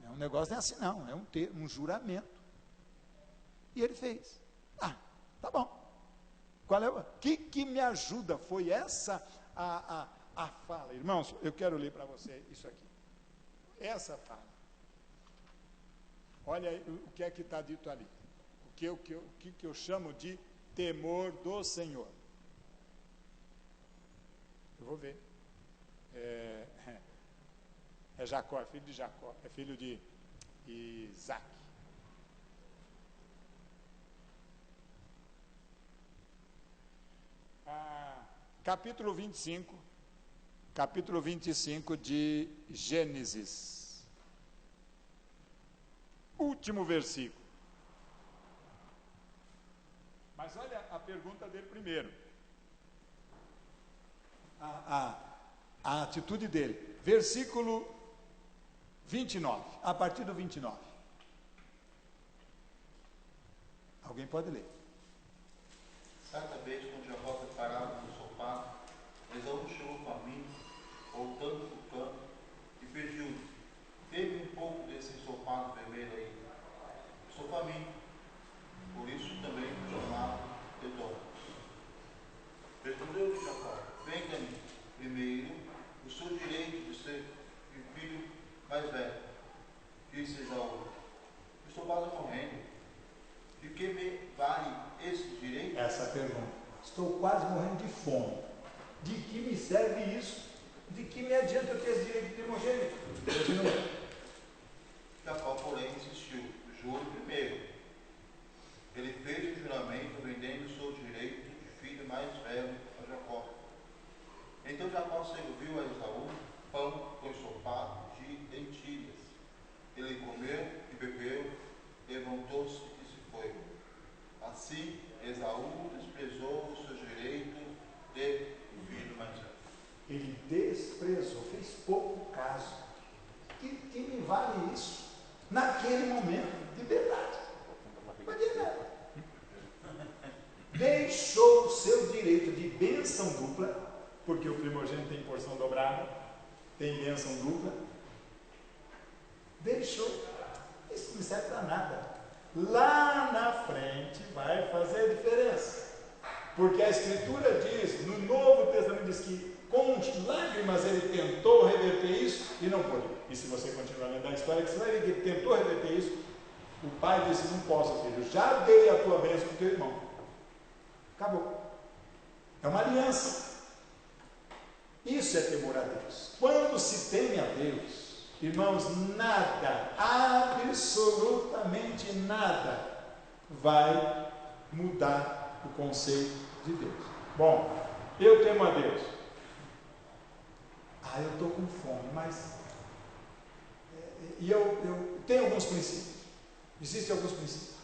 Um negócio não é assim não, é um juramento. E ele fez. Tá bom. Qual é o que me ajuda? Foi essa a fala. Irmãos, eu quero ler para você isso aqui. Essa fala. Olha o que é que está dito ali. O que eu chamo de temor do Senhor. Eu vou ver. É Jacó, é filho de Jacó, é filho de Isaac. Capítulo 25 de Gênesis. Último versículo. Mas olha a pergunta dele primeiro. A atitude dele. Versículo 29. A partir do 29. Alguém pode ler. Certa vez, quando Jacó preparava no sofá, Esaú chegou faminto, voltando do campo, e pediu: "Dê-me um pouco desse ensopado vermelho aí. Estou faminto." Por isso também chamado Edom. Respondeu Jacó: "Venga-me primeiro o seu direito de ser o filho mais velho." Disse Esaú: "Estou quase morrendo. De que me vale esse direito?" Essa pergunta. Estou quase morrendo de fome. De que me serve isso? De que me adianta eu ter esse direito de primogênito? Continua. Jacó, porém, insistiu: "Juro primeiro." Ele fez um juramento vendendo o seu direito de filho mais velho a Jacó. Então Jacó serviu a Esaú pão com ensopado de lentilhas. Ele comeu e bebeu, levantou-se e se foi. Assim, Esaú desprezou o seu direito de filho mais velho. Ele desprezou, fez pouco caso. Que me vale isso? Naquele momento, de verdade. Não de nada. Deixou o seu direito de bênção dupla, porque o primogênito tem porção dobrada, tem bênção dupla. Deixou. Isso não serve para nada. Lá na frente vai fazer diferença. Porque a Escritura diz, no Novo Testamento diz que com lágrimas ele tentou reverter isso e não pôde. E se você continuar lendo a história, você vai ver que ele tentou reverter isso. O pai disse: "Não posso, filho, já dei a tua bênção para o teu irmão." Acabou. É uma aliança. Isso é temor a Deus. Quando se teme a Deus, irmãos, nada, absolutamente nada, vai mudar o conceito de Deus. Bom, eu temo a Deus. Eu estou com fome, mas... E eu tenho alguns princípios. Existem alguns princípios.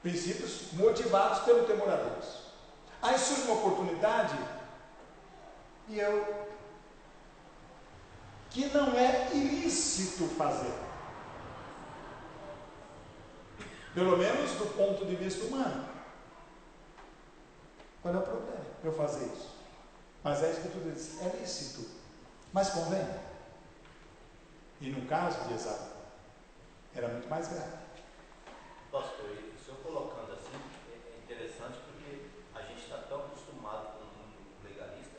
Princípios motivados pelo temor a Deus. Aí surge uma oportunidade e que não é ilícito fazer. Pelo menos do ponto de vista humano. Qual é o problema eu fazer isso? Mas a Escritura diz: é lícito, mas convém. E no caso de Esaú, era muito mais grave. Pastor, o senhor colocando assim é interessante, porque a gente está tão acostumado com o mundo legalista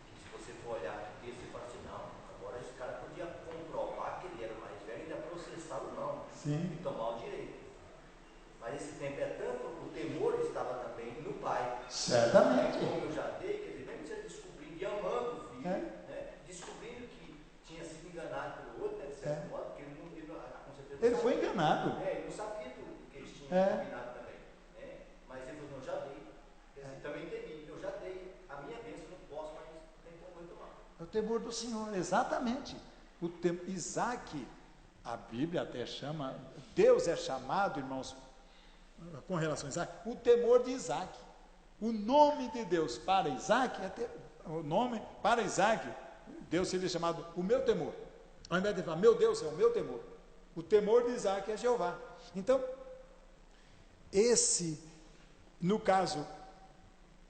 que, se você for olhar aqui, você fala assim: não, agora esse cara podia comprovar que ele era o mais velho e ainda processá-lo, não. Sim. E tomar o direito. Mas esse tempo é tanto, o temor estava também no pai. Certamente. Como eu já dei, quer dizer, mesmo você descobrindo e amando o filho, É. né, descobrindo que tinha sido enganado pelo outro, né, de certo modo, porque ele com certeza Ele foi enganado. ele não sabia tudo que eles tinham combinado também. Né? Mas ele falou: não, já dei. Assim, também temi, eu já dei a minha bênção, não posso, mas tem como retomar. É o temor do Senhor, exatamente. Isaac, a Bíblia até chama, Deus é chamado, irmãos, com relação a Isaac, o temor de Isaac. O nome de Deus para Isaac, o nome para Isaac, Deus seria chamado o meu temor. Ao invés de falar meu Deus, é o meu temor. O temor de Isaac é Jeová. Então, no caso,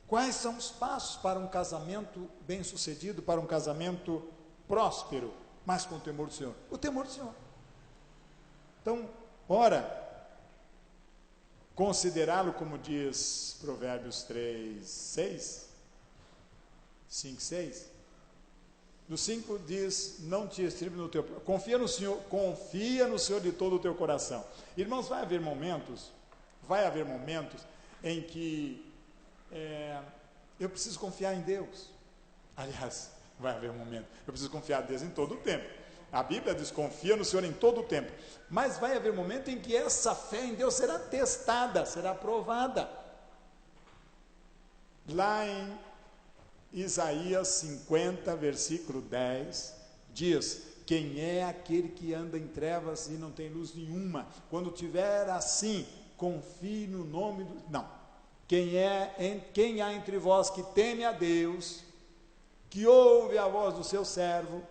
quais são os passos para um casamento bem-sucedido, para um casamento próspero, mas com o temor do Senhor? O temor do Senhor. Então, ora, considerá-lo, como diz Provérbios 3:6, 5:6. No 5 diz, não te estribe no teu... confia no Senhor de todo o teu coração. Irmãos, vai haver momentos em que eu preciso confiar em Deus. Aliás, vai haver momento, eu preciso confiar em Deus em todo o tempo. A Bíblia diz, confia no Senhor em todo o tempo. Mas vai haver momento em que essa fé em Deus será testada, será provada. Lá em Isaías 50, versículo 10, diz, quem é aquele que anda em trevas e não tem luz nenhuma? Quando tiver assim, confie no nome do... Não. Quem há entre vós que teme a Deus, que ouve a voz do seu servo,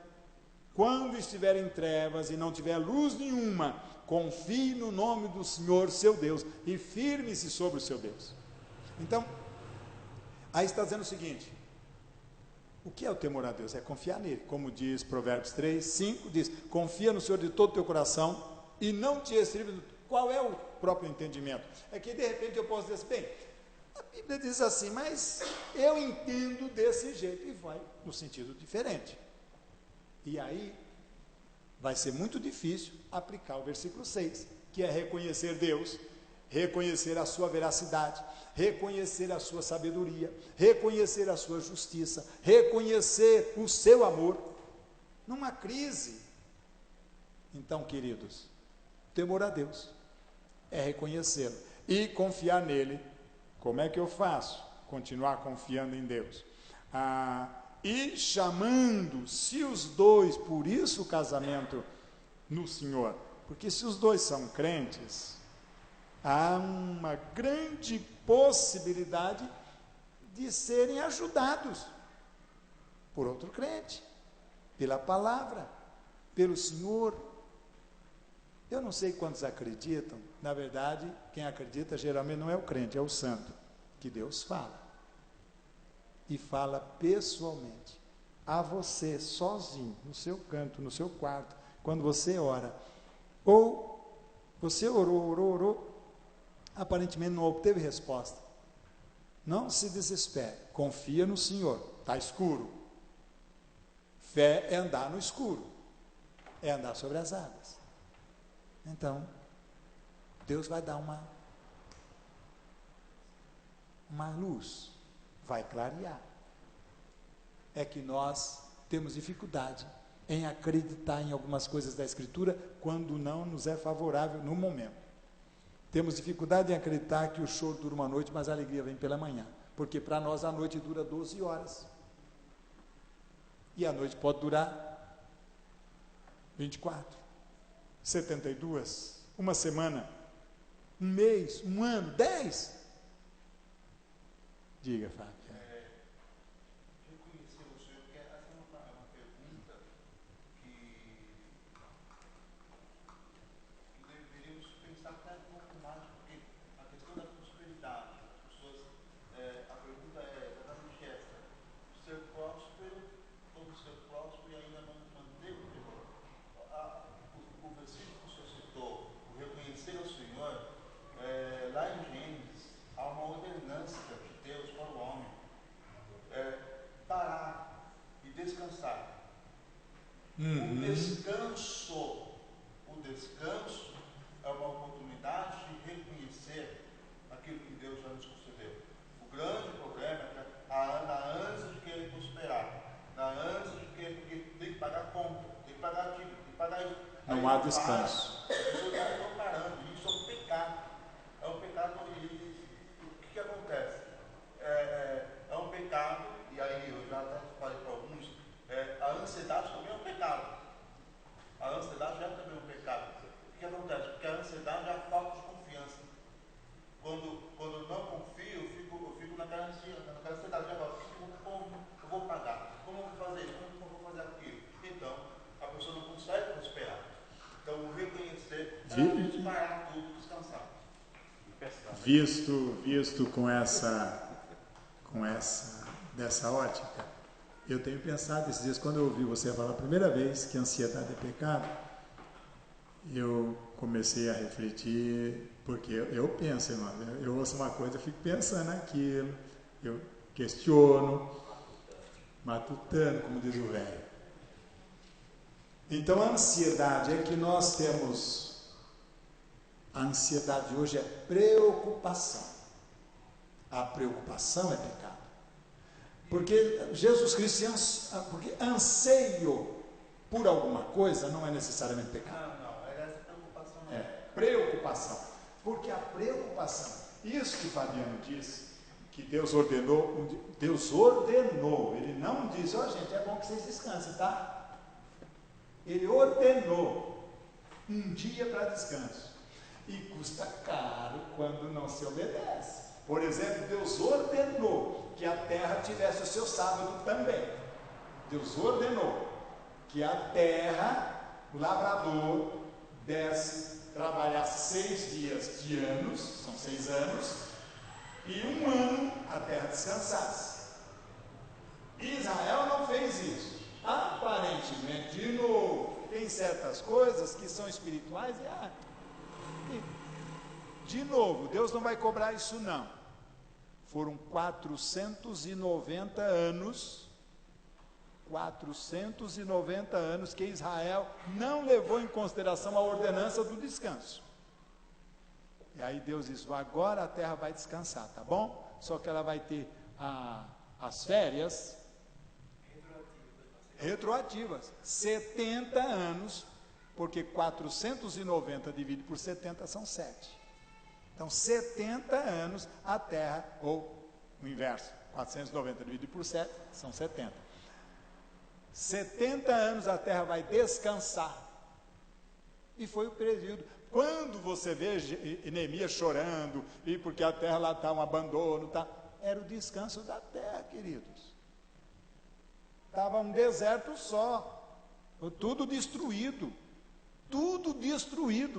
quando estiver em trevas e não tiver luz nenhuma, confie no nome do Senhor, seu Deus, e firme-se sobre o seu Deus. Então, aí está dizendo o seguinte, o que é o temor a Deus? É confiar nele, como diz Provérbios 3, 5, diz, confia no Senhor de todo o teu coração, e não te estribe. Qual é o próprio entendimento? É que de repente eu posso dizer assim, bem, a Bíblia diz assim, mas eu entendo desse jeito, e vai no sentido diferente. E aí, vai ser muito difícil aplicar o versículo 6, que é reconhecer Deus, reconhecer a sua veracidade, reconhecer a sua sabedoria, reconhecer a sua justiça, reconhecer o seu amor, numa crise. Então, queridos, temor a Deus é reconhecê-lo e confiar nele. Como é que eu faço? Continuar confiando em Deus. E chamando, se os dois, por isso o casamento no Senhor, porque se os dois são crentes, há uma grande possibilidade de serem ajudados por outro crente, pela palavra, pelo Senhor. Eu não sei quantos acreditam, na verdade, quem acredita geralmente não é o crente, é o santo, que Deus fala. E fala pessoalmente a você, sozinho, no seu canto, no seu quarto, quando você ora. Ou você orou, aparentemente não obteve resposta. Não se desespere, confia no Senhor. Está escuro. Fé é andar no escuro, é andar sobre as águas. Então, Deus vai dar uma luz, vai clarear. É que nós temos dificuldade em acreditar em algumas coisas da Escritura quando não nos é favorável no momento. Temos dificuldade em acreditar que o choro dura uma noite, mas a alegria vem pela manhã. Porque para nós a noite dura 12 horas. E a noite pode durar 24, 72, uma semana, um mês, um ano, 10. Diga, Fábio. Reconhecer o Senhor, porque essa é uma pergunta que deveríamos pensar até um pouco mais, porque a questão da prosperidade, as pessoas, a pergunta é exatamente essa: ser próspero, como ser próspero e ainda não manter o temor. O versículo que o senhor citou, o reconhecer ao Senhor, lá em Gênesis, há uma ordenança de Deus para o homem, parar e descansar. O descanso é uma oportunidade de reconhecer aquilo que Deus já nos concedeu. O grande problema é que na ânsia de querer prosperar, na ânsia de querer, porque tem que pagar conta, tem que pagar dívida, tem que pagar isso. Não há descanso. As pessoas não estão parando, isso é um pecado. É um pecado, e o que acontece? É um pecado, e aí eu já até falei para alguns, a ansiedade também é um pecado. A ansiedade é também um pecado. O que acontece? Porque a ansiedade é a falta de confiança. Quando eu não confio, eu fico naquela ansiedade. Como eu vou pagar? Como eu vou fazer isso? Como eu vou fazer aquilo? Então, a pessoa não consegue prosperar. Então, o reconhecer é parar tudo, descansar. Visto dessa ótica, eu tenho pensado esses dias, quando eu ouvi você falar a primeira vez que a ansiedade é pecado, eu comecei a refletir, porque eu penso, irmão, eu ouço uma coisa, eu fico pensando naquilo, eu questiono, matutando, como diz o velho. Então a ansiedade é que nós temos. A ansiedade hoje é preocupação. A preocupação é pecado. Porque Jesus Cristo, porque anseio por alguma coisa não é necessariamente pecado. Não, era essa preocupação. É preocupação. Porque a preocupação, isso que Fabiano disse, que Deus ordenou, ele não disse, gente, é bom que vocês descansem, tá? Ele ordenou um dia para descanso. E custa caro quando não se obedece. Por exemplo, Deus ordenou que a terra tivesse o seu sábado também. Deus ordenou que a terra, o lavrador, trabalhar 6 dias de anos, são 6 anos, e 1 ano a terra descansasse. Israel não fez isso. Aparentemente, de novo, tem certas coisas que são espirituais de novo, Deus não vai cobrar isso não. Foram 490 anos que Israel não levou em consideração a ordenança do descanso. E aí Deus disse, agora a terra vai descansar, tá bom? Só que ela vai ter as férias retroativas, 70 anos, porque 490 dividido por 70 são 7. Então, 70 anos a terra, ou o inverso, 490 dividido por 7 são 70. 70 anos a terra vai descansar. E foi o período. Quando você vê Neemias chorando, e porque a terra lá está um abandono, era o descanso da terra, queridos. Estava um deserto só, tudo destruído,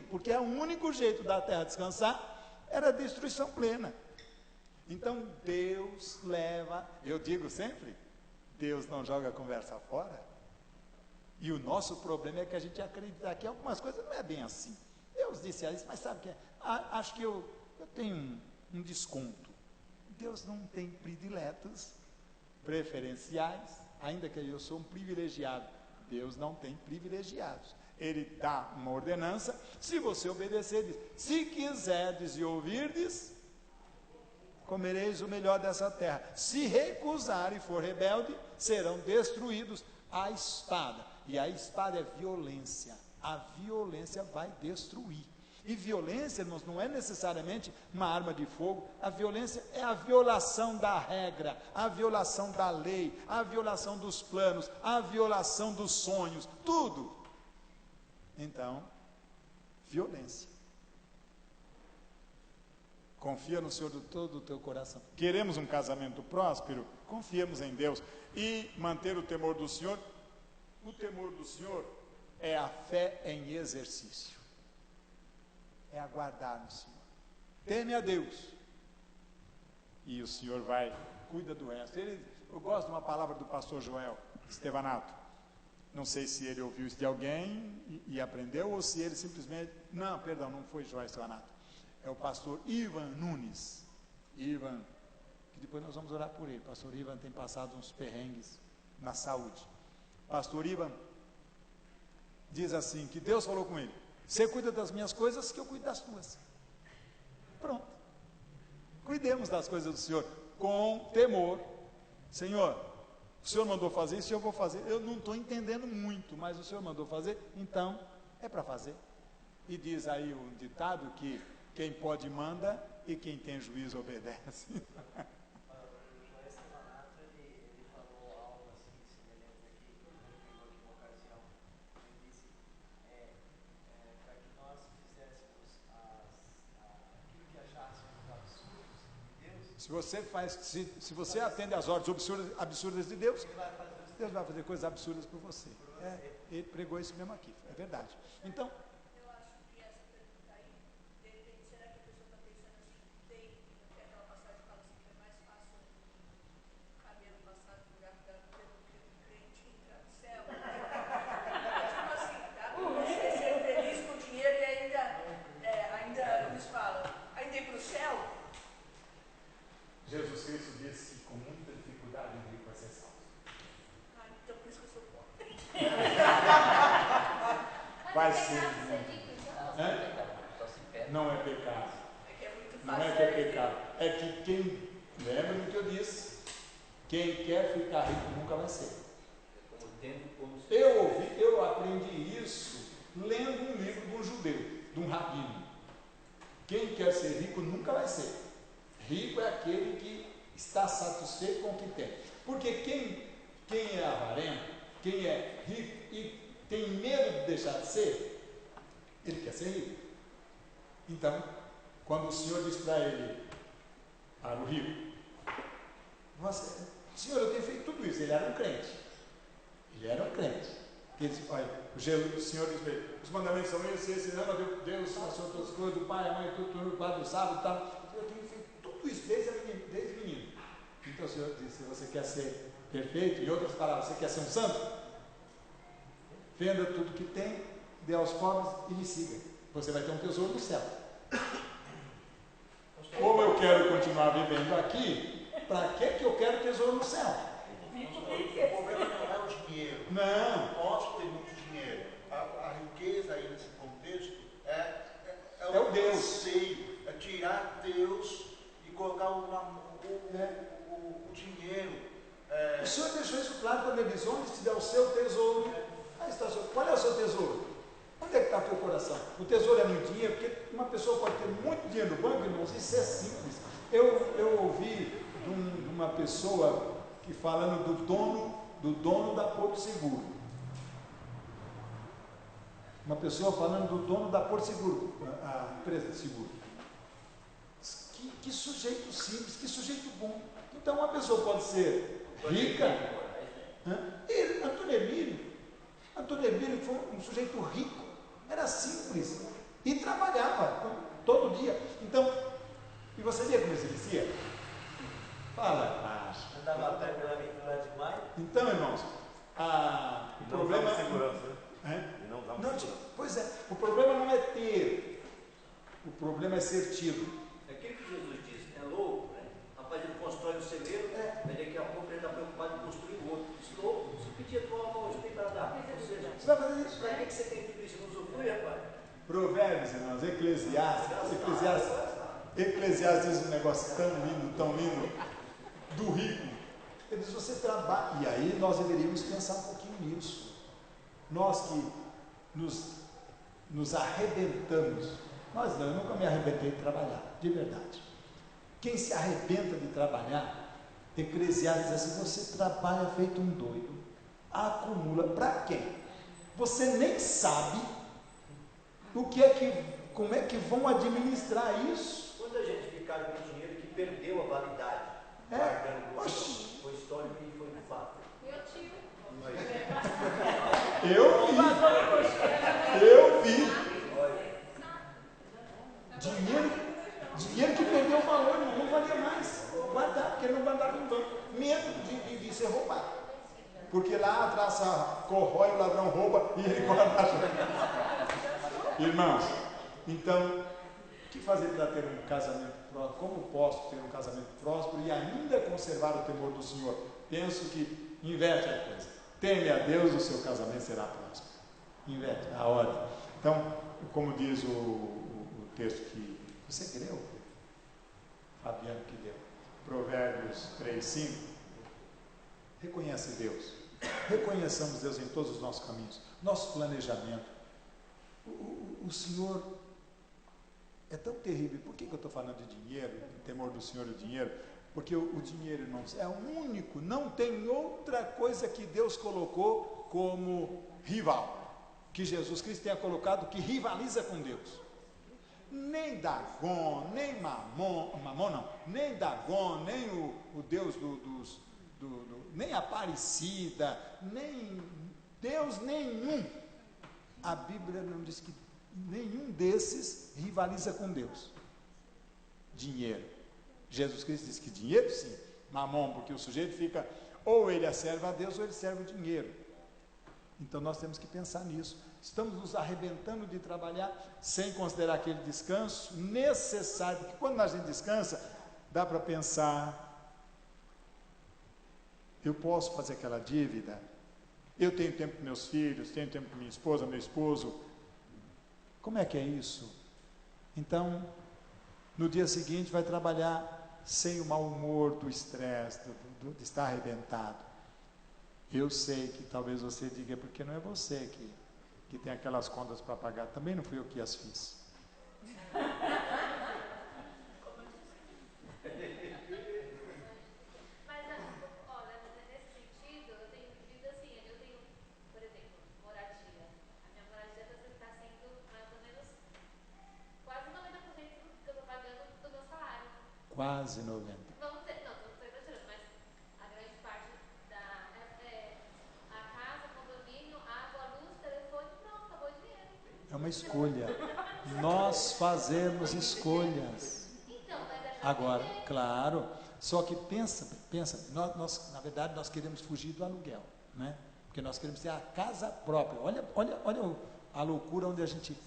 porque o único jeito da terra descansar era a destruição plena. Então Deus leva, eu digo sempre, Deus não joga a conversa fora. E o nosso problema é que a gente acredita que algumas coisas não é bem assim. Deus disse isso, mas sabe o que é? Acho que eu tenho um desconto. Deus não tem prediletos, preferenciais, ainda que eu sou um privilegiado. Deus não tem privilegiados. Ele dá uma ordenança, se você obedecer, diz, se quiserdes e ouvirdes, comereis o melhor dessa terra. Se recusar e for rebelde, serão destruídos à espada. E a espada é violência. A violência vai destruir. E violência não é necessariamente uma arma de fogo. A violência é a violação da regra, a violação da lei, a violação dos planos, a violação dos sonhos, tudo. Então, violência. Confia no Senhor de todo o teu coração. Queremos um casamento próspero? Confiemos em Deus. E manter o temor do Senhor. O temor do Senhor é a fé em exercício. É aguardar no Senhor. Teme a Deus. E o Senhor cuida do resto. Eu gosto de uma palavra do pastor Joel Estevanato. Não sei se ele ouviu isso de alguém e aprendeu, ou se ele simplesmente... Não foi Joel Estevanato. É o pastor Ivan Nunes. Ivan, que depois nós vamos orar por ele. Pastor Ivan tem passado uns perrengues na saúde. Pastor Ivan diz assim, que Deus falou com ele, você cuida das minhas coisas, que eu cuido das tuas. Pronto. Cuidemos das coisas do Senhor com temor. Senhor, o Senhor mandou fazer isso, eu vou fazer. Eu não estou entendendo muito, mas o Senhor mandou fazer, então é para fazer. E diz aí o ditado que quem pode manda e quem tem juízo obedece. O Joel Estevanato, ele falou algo assim, semelhante aqui, que ele pegou aqui uma ocasião. Ele disse, para que nós fizéssemos aquilo que achássemos absurdos de Deus. Se você atende às ordens absurdas de Deus, Deus vai fazer coisas absurdas por você. Ele pregou isso mesmo aqui, é verdade. Então, Eu acho que essa pergunta aí, de repente, será que a pessoa está pensando assim, tem aquela passagem que fala assim, que é mais fácil um camelo passar no buraco da agulha do que um crente entrar no céu? Tipo assim, tá? Você ser feliz com dinheiro e ainda eles falam, ainda ir para o céu? Jesus Cristo disse que com muita dificuldade o rico vai ser salvo. Vai Mas ser. é pecado ser rico, então? Hã? Só se perde. Não é pecado. É que é muito Não fácil. é que é pecado. É que quem. Lembra do que eu disse? Quem quer ficar rico nunca vai ser. Como tendo como se... Eu aprendi isso lendo um livro de um judeu, de um rabino. Quem quer ser rico nunca vai ser. Rico é aquele que está satisfeito com o que tem. Porque quem é avarento, quem é rico e tem medo de deixar de ser, ele quer ser rico. Então, quando o Senhor diz para ele, para o rico, Senhor, eu tenho feito tudo isso. Ele era um crente. Ele disse, olha, o Senhor diz para ele, os mandamentos são esses, ama Deus, o Senhor, todas as coisas, do pai, a mãe, tudo, o pai do sábado e tal. Eu tenho feito tudo isso desde menino. Então o Senhor disse, se você quer ser perfeito, em outras palavras, você quer ser um santo? Venda tudo que tem, dê aos pobres e me siga. Você vai ter um tesouro no céu. Como eu quero continuar vivendo aqui, para que eu quero tesouro no céu? O problema não é o dinheiro. Não. Eu posso ter muito dinheiro. A riqueza aí nesse contexto é o Deus. Anseio, é tirar Deus e colocar o dinheiro. O Senhor deixou isso claro quando ele diz, onde estiver o seu tesouro, aí está o seu. Qual é o seu tesouro? Onde é que está o teu coração? O tesouro é no dinheiro, porque uma pessoa pode ter muito dinheiro no banco, irmãos, isso é simples. Eu ouvi de uma pessoa que falando do dono da Porto Seguro. Uma pessoa falando do dono da Porto Seguro, a empresa de seguro. Que sujeito simples, que sujeito bom. Então uma pessoa pode ser rica. Antônio Emílio foi um sujeito rico, era simples e trabalhava todo dia. Então, e você via como ele vestia? Fala, acha. Andava a pé pela avenida de Maio. Então, irmãos, o problema é segurança, né? E não usava segurança. Pois é, o problema não é ter, o problema é ser tido. Aquilo que Jesus disse, é louco, né? Rapaz, ele constrói um celeiro, daqui a pouco ele está preocupado em construir o outro. Diz, louco, se pedir a tua alma hoje tem para dar. Ou seja, Você vai fazer isso? para que você tem tudo isso? Não usufrui, rapaz? Provérbios, irmãos, Eclesiastes diz um negócio tão lindo, do rico. Ele diz, você trabalha, e aí nós deveríamos pensar um pouquinho nisso. Nós que nos arrebentamos, eu nunca me arrebentei de trabalhar, de verdade. Quem se arrebenta de trabalhar, Eclesiastes diz assim, você trabalha feito um doido, acumula, para quem? Você nem sabe como é que vão administrar isso. Quanta gente ficaram com dinheiro que perdeu a validade? Foi histórico e foi de fato. Meu tio. Eu vi. Dinheiro que perdeu o valor, não valia mais. Guardar, porque ele não guardava no banco. Medo de ser roubado. Porque lá a traça corrói, o ladrão rouba e ele guarda. Irmãos, então, o que fazer para ter um casamento próspero? Como posso ter um casamento próspero e ainda conservar o temor do Senhor? Penso que inverte a coisa. Teme a Deus, o seu casamento será próspero. Inverte a ordem. Então, como diz o texto que você leu, Fabiano que deu, Provérbios 3:5, reconhece Deus. Reconheçamos Deus em todos os nossos caminhos, nosso planejamento. O Senhor é tão terrível. Por que eu estou falando de dinheiro, de temor do Senhor e dinheiro? Porque o dinheiro, irmãos, é o único, não tem outra coisa que Deus colocou como rival, que Jesus Cristo tenha colocado que rivaliza com Deus. Nem Dagon, nem Mamon não, nem Dagon, nem o Deus nem Aparecida, nem Deus nenhum. A Bíblia não diz que nenhum desses rivaliza com Deus. Dinheiro. Jesus Cristo diz que dinheiro sim, Mamon, porque o sujeito fica, ou ele serve a Deus ou ele serve o dinheiro. Então nós temos que pensar nisso. Estamos nos arrebentando de trabalhar sem considerar aquele descanso necessário, porque quando a gente descansa, dá para pensar, eu posso fazer aquela dívida Eu tenho tempo com meus filhos, tenho tempo com minha esposa, meu esposo. Como é que é isso? Então, no dia seguinte vai trabalhar sem o mau humor do estresse, de estar arrebentado. Eu sei que talvez você diga, porque não é você que tem aquelas contas para pagar, também não fui eu que as fiz. Mas, olha, nesse sentido, eu tenho vivido assim, eu tenho, por exemplo, moradia. A minha moradia está sendo mais ou menos quase 90% do que eu estou pagando do meu salário. Quase 90%. Vamos dizer, não estou exagerando, mas a grande parte a casa, condomínio, água, luz, telefone, pronto, acabou o dinheiro. É uma escolha. Nós fazemos escolhas. Então, mas é Agora, claro, só que pensa, nós, na verdade, nós queremos fugir do aluguel, né? Porque nós queremos ter a casa própria. Olha a loucura onde a gente...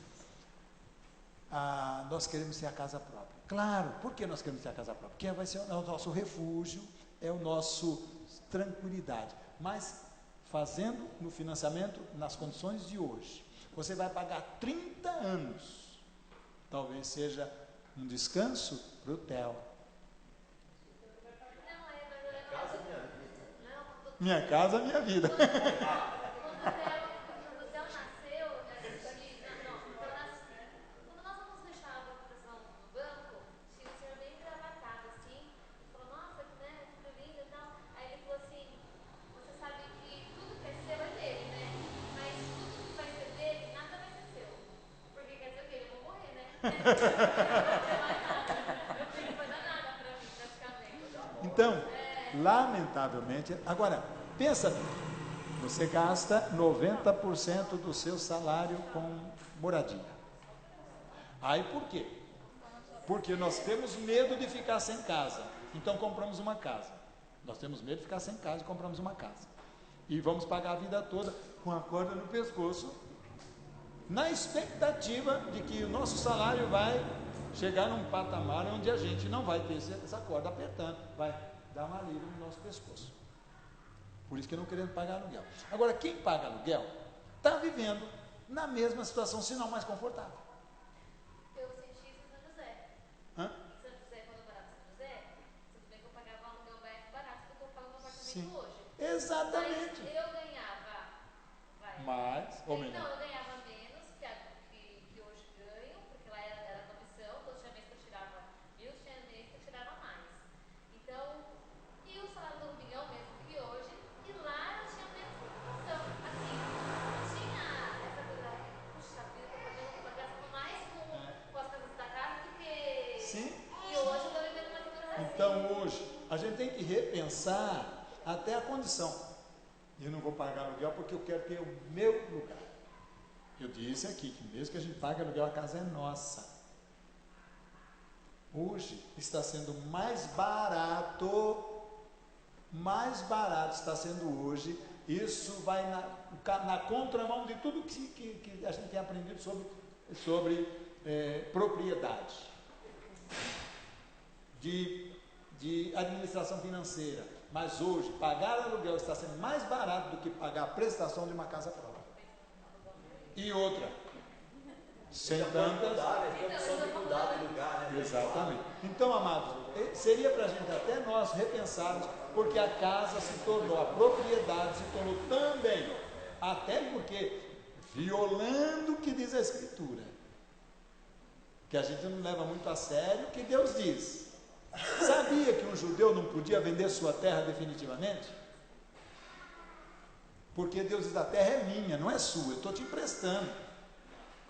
nós queremos ter a casa própria. Claro, por que nós queremos ter a casa própria? Porque vai ser o nosso refúgio, é o nosso tranquilidade. Mas fazendo no financiamento nas condições de hoje, você vai pagar 30 anos. Talvez seja um descanso para o Theo. Minha casa, minha vida. Quando o Theo nasceu, quando nós vamos fechar a votação no banco, tinha um senhor bem engravatado assim, e falou, nossa, né, tudo lindo e tal. Aí ele falou assim, você sabe que tudo que é seu é dele, né? Mas tudo que vai ser dele, nada vai ser seu. Porque quer dizer o quê? Eu vou morrer, né? Não vai dar nada pra mim, praticamente. Então, lamentavelmente, agora, pensa, você gasta 90% do seu salário com moradia. Aí por quê? Porque nós temos medo de ficar sem casa, então compramos uma casa. Nós temos medo de ficar sem casa e compramos uma casa. E vamos pagar a vida toda com a corda no pescoço, na expectativa de que o nosso salário vai chegar num patamar onde a gente não vai ter essa corda apertando, vai dar um alívio no nosso pescoço. Por isso que não queremos pagar aluguel. Agora, quem paga aluguel está vivendo na mesma situação, se não mais confortável. Eu senti isso em São José. Hã? Em São José, quando eu morava em São José, tudo bem que eu pagava um aluguel mais barato do que eu pago no apartamento Sim. hoje. Exatamente. Mas eu ganhava Mais ou menos. Não, eu ganhava menos que hoje ganho, porque lá era comissão, então tinha mês que eu tirava 1.000, tinha mês que eu tirava mais. Então, e o salário do Rubigão mesmo que hoje, e lá eu tinha menos comissão. Assim, tinha essa coisa, puxa vida, tô gastando mais com as coisas da casa do que... Sim. E hoje eu tô vivendo uma coisa assim. Então hoje a gente tem que repensar até a condição. Eu não vou pagar aluguel porque eu quero ter o meu lugar. Eu disse aqui que mesmo que a gente pague aluguel, a casa é nossa. Hoje está sendo mais barato está sendo hoje. Isso vai na contramão de tudo que a gente tem aprendido sobre propriedade, de administração financeira. Mas hoje, pagar aluguel está sendo mais barato do que pagar a prestação de uma casa própria. E outra, sem tantas... Exatamente. Então, amados, seria para a gente até nós repensarmos, porque a casa se tornou, a propriedade se tornou também, até porque violando o que diz a Escritura, que a gente não leva muito a sério o que Deus diz. Sabia que um judeu não podia vender sua terra definitivamente? Porque Deus diz, a terra é minha, não é sua, eu estou te emprestando.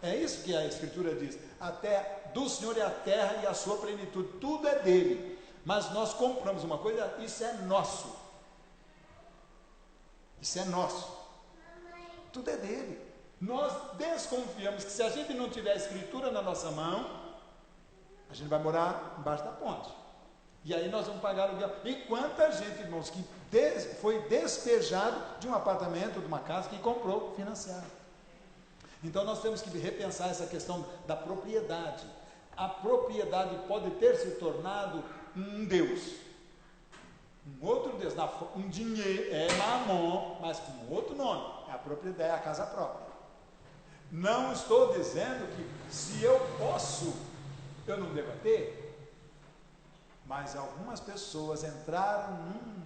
É isso que a Escritura diz. A terra do Senhor é a terra e a sua plenitude, tudo é dele. Mas nós compramos uma coisa, isso é nosso. Isso é nosso. Tudo é dele. Nós desconfiamos que se a gente não tiver a Escritura na nossa mão, a gente vai morar embaixo da ponte. E aí nós vamos pagar aluguel. E quanta gente, irmãos, que foi despejado de um apartamento, de uma casa que comprou financiado. Então nós temos que repensar essa questão da propriedade. A propriedade pode ter se tornado um Deus, um outro Deus. um dinheiro, é mamon, mas com outro nome, é a propriedade, é a casa própria. Não estou dizendo que se eu posso, eu não devo ter, mas algumas pessoas entraram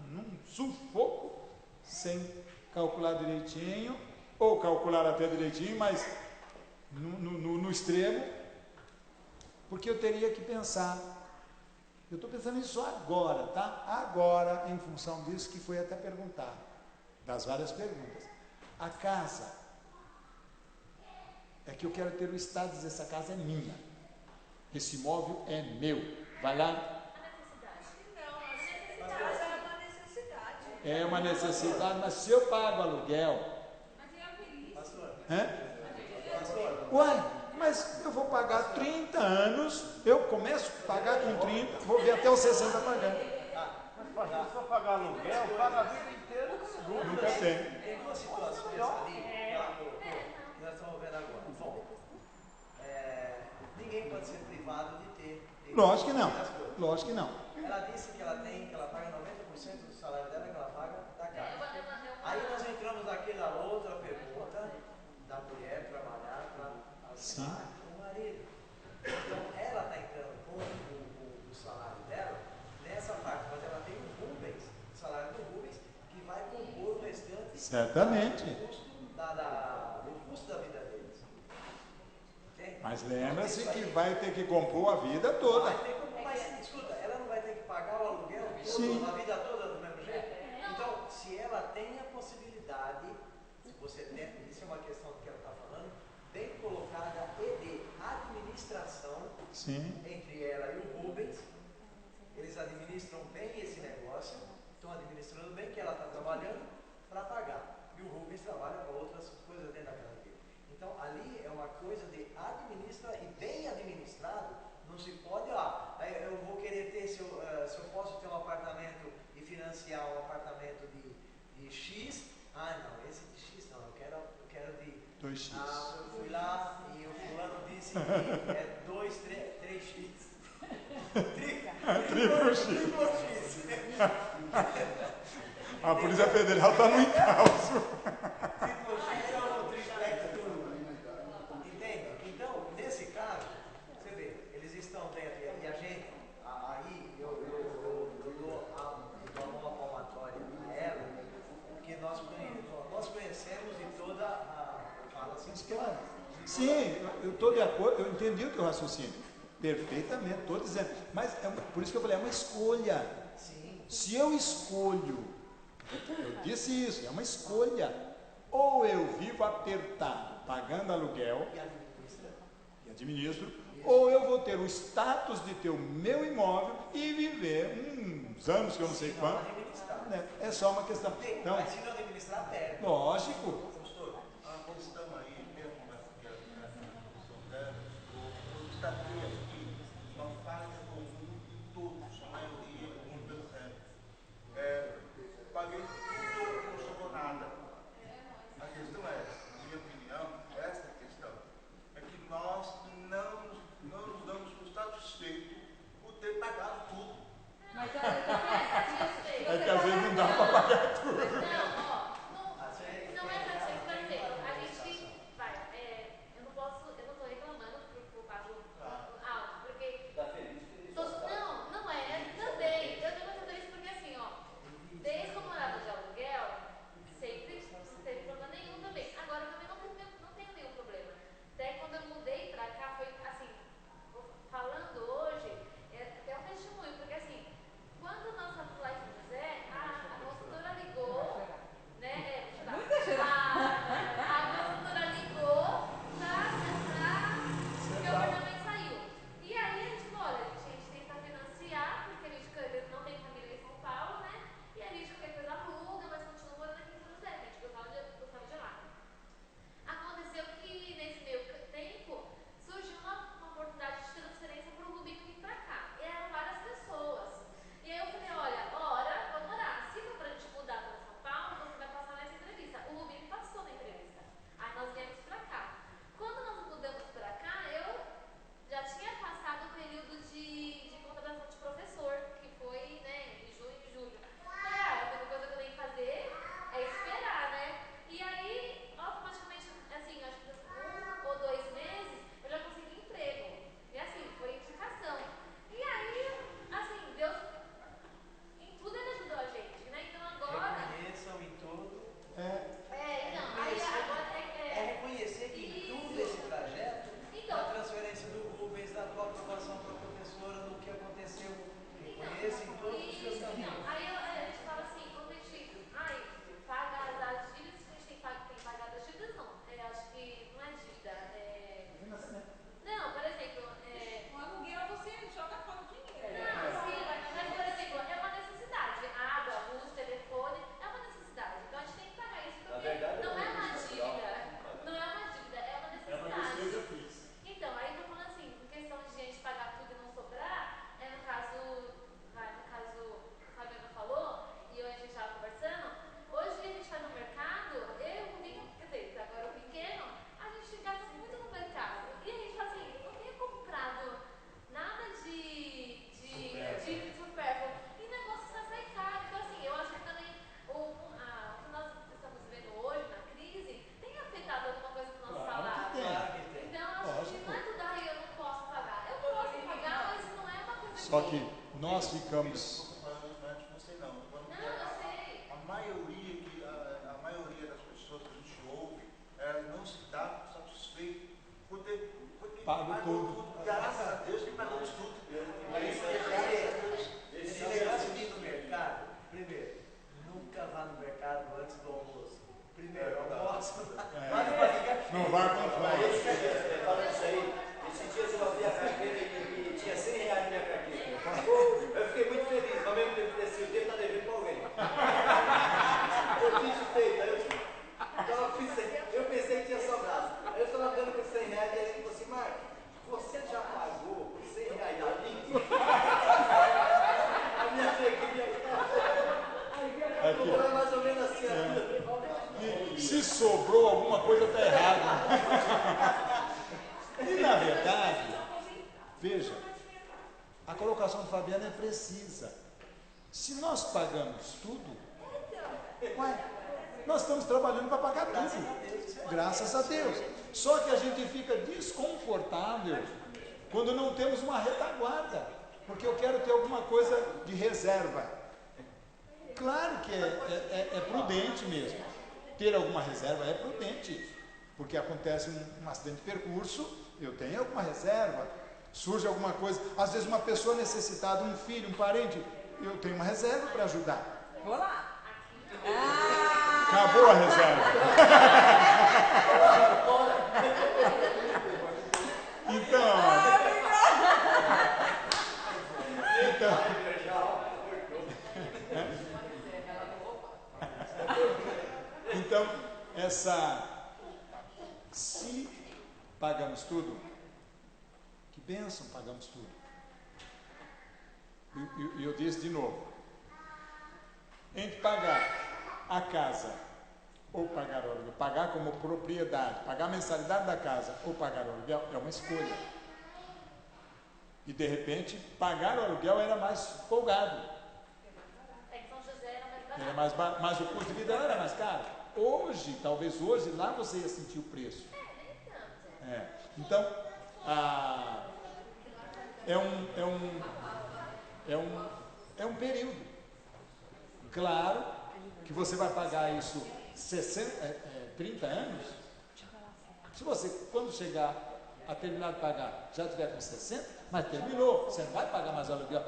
num sufoco sem calcular direitinho, ou calcular até direitinho, mas no extremo, porque eu teria que pensar. Eu estou pensando nisso agora, tá? Agora, em função disso que foi até perguntado, das várias perguntas. A casa, é que eu quero ter o estado de dizer, essa casa é minha, esse imóvel é meu. Vai lá. É uma necessidade, mas se eu pago aluguel. Pastor. Uai, mas eu vou pagar 30 anos, eu começo a pagar com 30, vou ver até os 60 pagando. Mas se for pagar aluguel, paga a vida inteira. Nunca tem. Tem duas situações ali que nós estamos vendo agora. Bom, ninguém pode ser privado de ter. Lógico que não. Lógico que não. Ela disse que ela paga 90% do salário dela que ela paga da casa. Aí nós entramos naquela outra pergunta da mulher trabalhar para ajudar o marido. Então ela está entrando com o salário dela nessa parte, mas ela tem o salário do Rubens, que vai compor o restante. Certamente. Do custo da vida deles. Okay? Mas lembra-se que vai ter que compor a vida toda. Mas escuta, ela não vai ter que pagar o aluguel Sim. a vida toda do mesmo jeito? Então, se ela tem a possibilidade, se você tem, isso é uma questão que ela está falando, bem colocada e de administração. Sim. Entre ela e o Rubens, eles administram bem esse negócio, estão administrando bem que ela está trabalhando para pagar. E o Rubens trabalha para outras coisas dentro da casa dele. Então ali é uma coisa de administrar e bem administrado, não se pode, eu vou querer ter, se eu posso ter um apartamento e financiar um apartamento de X, não, esse de X não, eu quero de 2x. Eu fui lá e o fulano disse que é 2, 3x. Triplo X. A Polícia Federal está no encalço. Triplo X é o triplex turbo. Entende? Então, nesse caso, você vê, eles estão dentro, e a gente, aí eu dou uma palmatória a ela, porque nós conhecemos de toda a fala Claro. Sim, eu estou de acordo, eu entendi o teu raciocínio. Perfeitamente, estou dizendo. Mas por isso que eu falei, é uma escolha. Sim. Se eu escolho, eu disse isso, é uma escolha. Ou eu vivo apertado, pagando aluguel e administro, ou eu vou ter o status de ter o meu imóvel e viver uns anos que eu não sei quanto. É só uma questão. Então, mas se não administrar, perde. Lógico. A questão aí, mesmo naquela discussão dela, o estatua aqui não faz conjunto de todos, a maioria, 1%. Paguei tudo, não sobrou nada. A questão é, na minha opinião, essa questão, é que nós não nos damos por satisfeitos por ter pagado tudo. Mas olha, É que às vezes não dá para pagar tudo. Não é satisfeito. Só que nós ficamos. Não sei não. Não, eu sei. A maioria das pessoas que a gente ouve, elas não se dá satisfeito. Porque Pago tudo. Graças a Deus que pagamos tudo. Esse negócio de ir no mercado, primeiro, nunca vá no mercado antes do almoço. Primeiro, almoço. Não vai com fome. Falando isso aí, esses dias eu abri a carteira e tinha 100 reais na minha carteira. Eu fiquei muito feliz, ao mesmo tempo que esse tempo está devendo para alguém. Eu fiz feito, eu pensei que tinha sobrado. Aí eu estava andando com 100 reais e ele falou assim, Marcos, você já pagou 100 reais ali? A minha alegria foi mais ou menos assim. Se sobrou alguma coisa está errada. E na verdade, veja, a colocação de Fabiana é precisa. Se nós pagamos tudo, nós estamos trabalhando para pagar tudo. Graças a Deus. Só que a gente fica desconfortável quando não temos uma retaguarda, porque eu quero ter alguma coisa de reserva. Claro que é prudente mesmo. Ter alguma reserva é prudente, porque acontece um acidente de percurso, eu tenho alguma reserva. Surge alguma coisa, às vezes uma pessoa necessitada, um filho, um parente, eu tenho uma reserva para ajudar. Vou lá. Acabou a reserva. Então, se pagamos tudo, que bênção, pagamos tudo. E eu disse de novo, entre pagar a casa ou pagar o aluguel, pagar como propriedade, pagar a mensalidade da casa ou pagar o aluguel, é uma escolha. E de repente, pagar o aluguel era mais folgado. É que São José era mais barato. Era mais barato, mas o custo de vida era mais caro. Hoje, talvez hoje, lá você ia sentir o preço. Nem tanto. Então, é um período. Claro que você vai pagar isso 30 anos. Se você, quando chegar a terminar de pagar, já tiver com 60, mas terminou, você não vai pagar mais aluguel.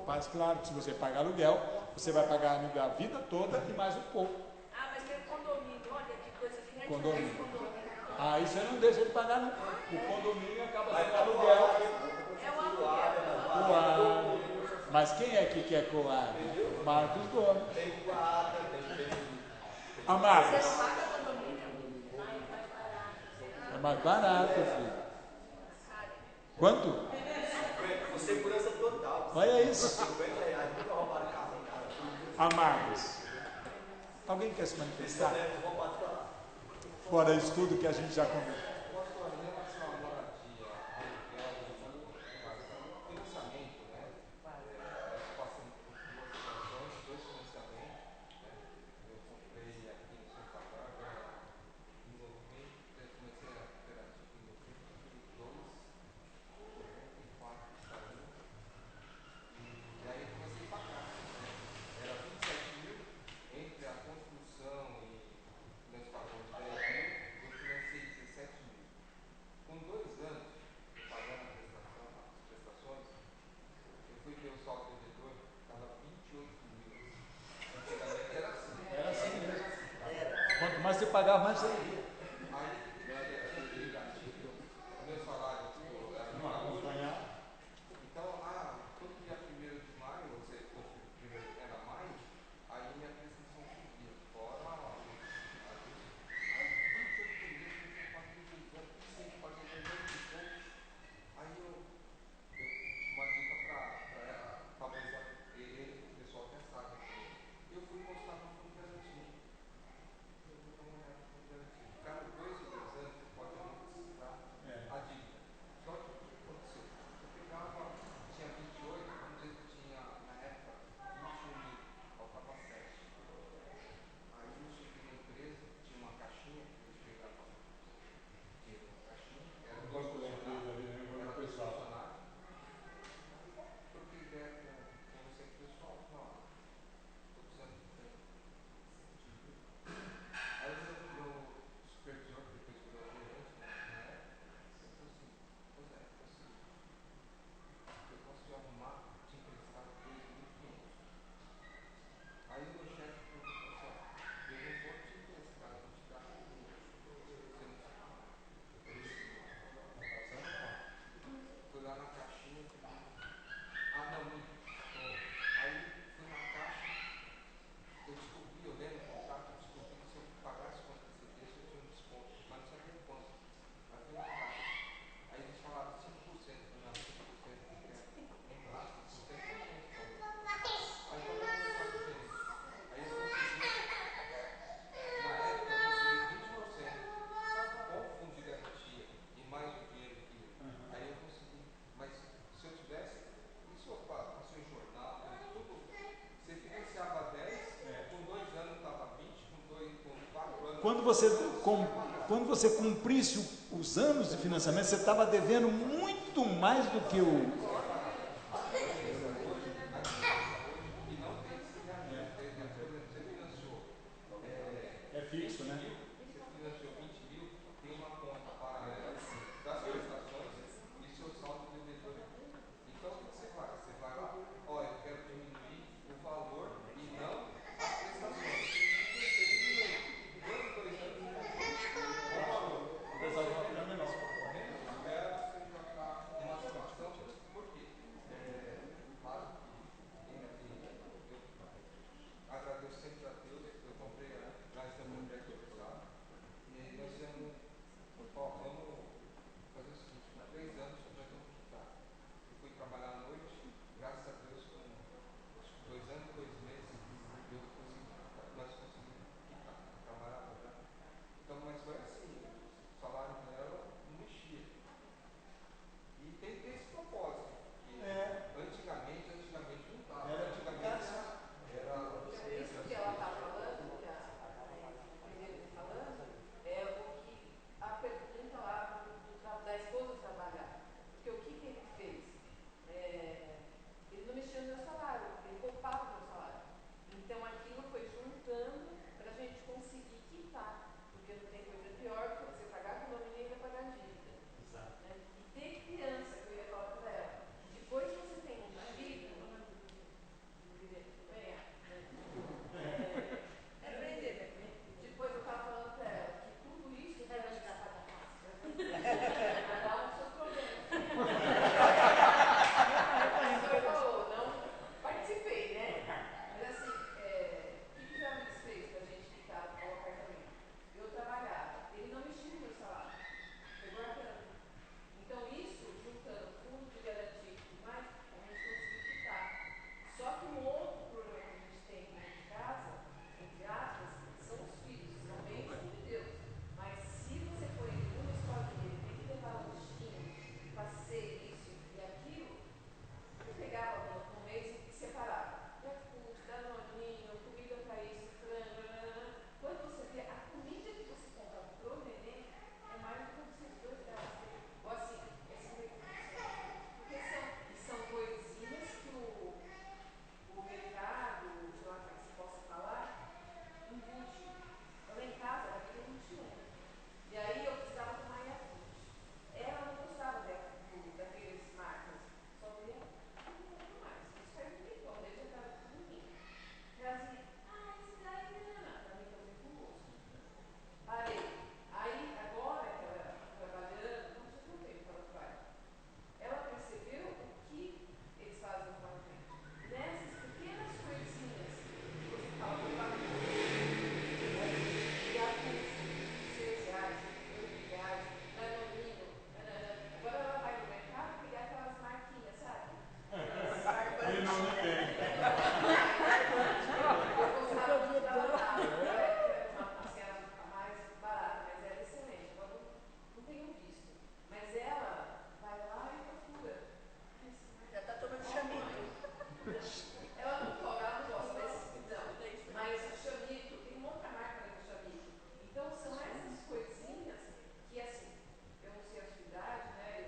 Mas claro que se você pagar aluguel, você vai pagar aluguel a vida toda e mais um pouco. Ah, mas tem condomínio, olha que coisa que nem Condomínio. Aí você não deixa de pagar nunca. O condomínio acaba sendo aluguel. É o aluguel. Mas quem é que quer coar? Marcos Gomes. Amados. Você paga condomínio? É mais barato, filho. Quanto? Com segurança total. Olha isso. 50 reais, nunca roubaram carro em casa. Amados. Alguém quer se manifestar? Fora isso tudo que a gente já conversou. Quanto mais você pagava, mais você ia. Meu salário não acompanhar. Então, todo dia 1º de maio, você primeiro era maio, aí minha prestação subia. Fora a luz. Aí, 28 meses, eu tinha quase 16 anos, sempre paguei 2 anos e pouco. Aí uma dica para talvez o pessoal até saiba. Eu fui postar no fundo garantido. Eu vou dar uma olhada no fundo garantido. quando você cumprisse os anos de financiamento, você estava devendo muito mais do que o... É fixo, né? Você financiou 20 mil, tem uma conta paralela das prestações e seu saldo devedor é 1. Então o que você faz? Você vai lá, ó, eu quero diminuir o valor e não as prestações. Você diminui. Quando 2 anos você diminui o valor. Quando você vê que está correndo, espera você já está numa situação. Por quê? Claro que eu agradeço sempre a Deus, eu comprei, nós estamos no prédio fixado, e nós temos, ó, vamos fazer o seguinte, com 3 anos nós vamos quitar. Eu fui trabalhar à noite, graças a Deus, com 2 anos e 2 meses, nós conseguimos quitar, trabalhar, né? Então, mas foi assim, o salário dela não mexia. E tem que ter esse propósito, que antigamente não estava. Antigamente era Isso que ela está falando, que a Mineira está falando, é o que a pergunta lá da esposa trabalhar. Porque o que ele fez? Ele não mexia no meu salário, ele poupava o meu salário. Então aquilo foi juntando para a gente conseguir quitar. Porque não tem coisa pior do que você pagar condomínio e ainda pagar dívida. Exato. Né? E ter criança, que eu ia falar para ela. Depois que você tem um filho, depois eu estava falando para ela que tudo isso vai ajudar a pagar a vai dar os seus problemas. Você falou, não participei, né? Mas assim, o que o Jamil fez para a gente ficar no apartamento? Eu trabalhava, ele não mexia no meu salário, foi guardando. Então isso, juntando fundo de garantia e tudo mais, a gente conseguiu quitar. Só que um outro problema que a gente tem dentro de casa, entre aspas, são os filhos, são bênçãos de Deus. Mas se você põe numa escolinha, tem que levar lanchinho, passeio, isso e aquilo, eu pegava no mês e separava. Yakult, danoninho, comida para isso, frango, quando você vê a comida que você compra pro neném, é mais do que vocês dois gastam. Ou assim, esse porque são coisinhas que o mercado, sei lá como se possa falar, embute. Lá em casa era 21. E aí eu precisava tomar Yakult. Ela não gostava daqueles marcas, só queria um mais. Isso faz um tempão, desde que eu estava pequenininha. Trazia, esse daí não, para mim fazer com gosto. Parei. Aí, agora que ela está trabalhando, não sei quanto tempo que ela faz, ela percebeu o que eles fazem no apartamento. Nessas pequenas coisinhas que você fala do bagulho, e a custo, R$ 6, R$ 8, danoninho, agora ela vai no mercado pegar aquelas marquinhas, sabe? Ele não me tem. Eu gostava muito da batata, era uma mais barata, mas era excelente. Agora não tenho visto. Mas ela vai lá e procura. Já está tomando chamito. Ela não toma, ela não gosta desse. Não, mas o chamito, tem uma outra marca do chamito. Então são essas coisinhas que assim, eu não sei a sua idade, né? Eu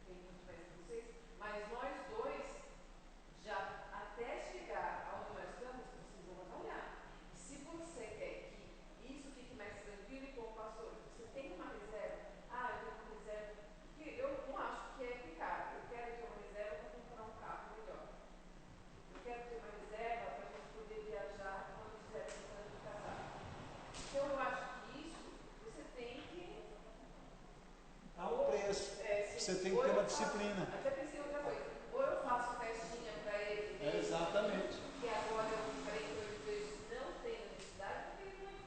tenho muito mais que vocês, mas nós dois já até chegar aonde nós estamos, vocês vão trabalhar. E se você quer que isso fique mais tranquilo e como pastor, você tem uma reserva, eu tenho uma reserva, porque eu não acho que é pecado, eu quero ter uma reserva para comprar um carro melhor. Eu quero ter uma reserva para a gente poder viajar quando estiver pensando em casar. Então eu acho que isso você tem que. Há um preço. Você tem que ter uma disciplina. Até pensei em outra coisa. Ou eu faço festinha para ele. Exatamente. Que agora eu falei que eu vejo não tem necessidade, porque ele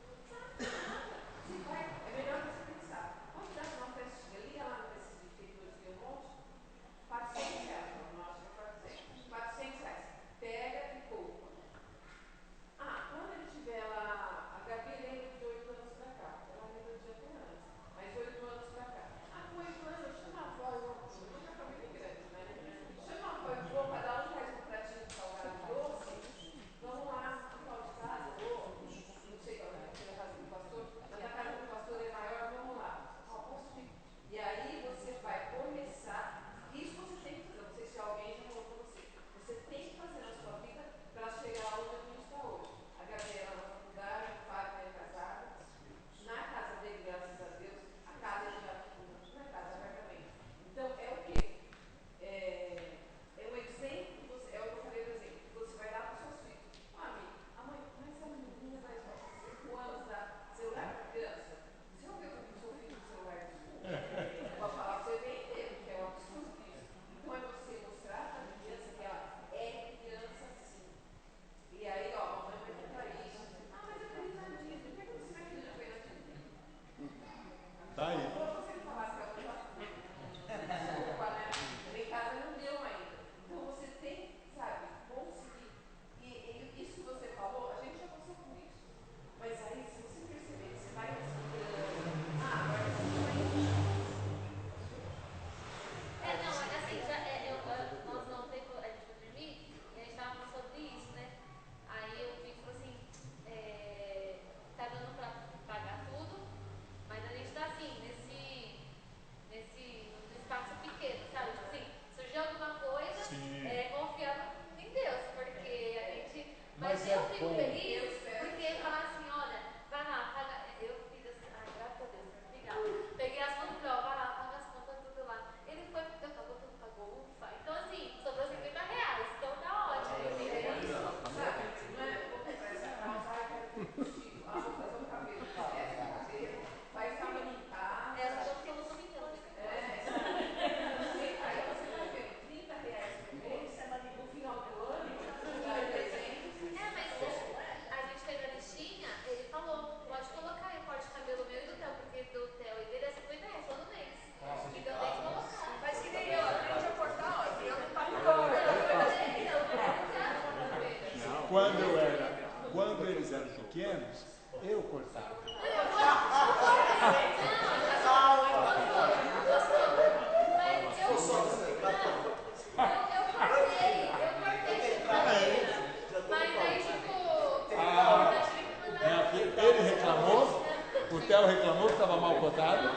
não sabe nada. Você vai, é melhor você pensar. Pode dar uma festinha, liga lá no desses prefeitores que eu monte, R$ 400, não acho que é R$ 400. Pega e poupa. Quando ele tiver lá, a Gabi lembra de 8 anos pra cá. Ela lembra de até antes, mas 8 anos pra cá. Com 8 anos, chama a avó, Mas Mas eu é fico bom. feliz porque falar assim, olha, vai lá, paga. Eu fiz assim, ai, graças a Deus, obrigada. Peguei as contas e falei, ó, vai lá, paga as contas tudo lá. Ele foi, pagou tudo, pagou, ufa. Então assim, sobrou R$50, então tá ótimo. Eu fiquei feliz. Sabe, não é? Vou comprar essa calça, ai, quero ter um vestido, ah, vou fazer um cabelo, esquece o cabelo, faz sábado em casa. É a solução do milhão. Aí você vai ver R$30 por mês, no final do ano, você vai dar 300. Mas a gente fez a listinha, ele falou, pode colocar aí o corte de cabelo meu e do Theo, porque do Theo e dele é R$50 todo mês. Então tem que colocar. Mas que nem eu aprendi a cortar, ó, e eu não pago Quando eles eram pequenos, eu cortava. Ele reclamou, o Theo reclamou que estava mal cortado.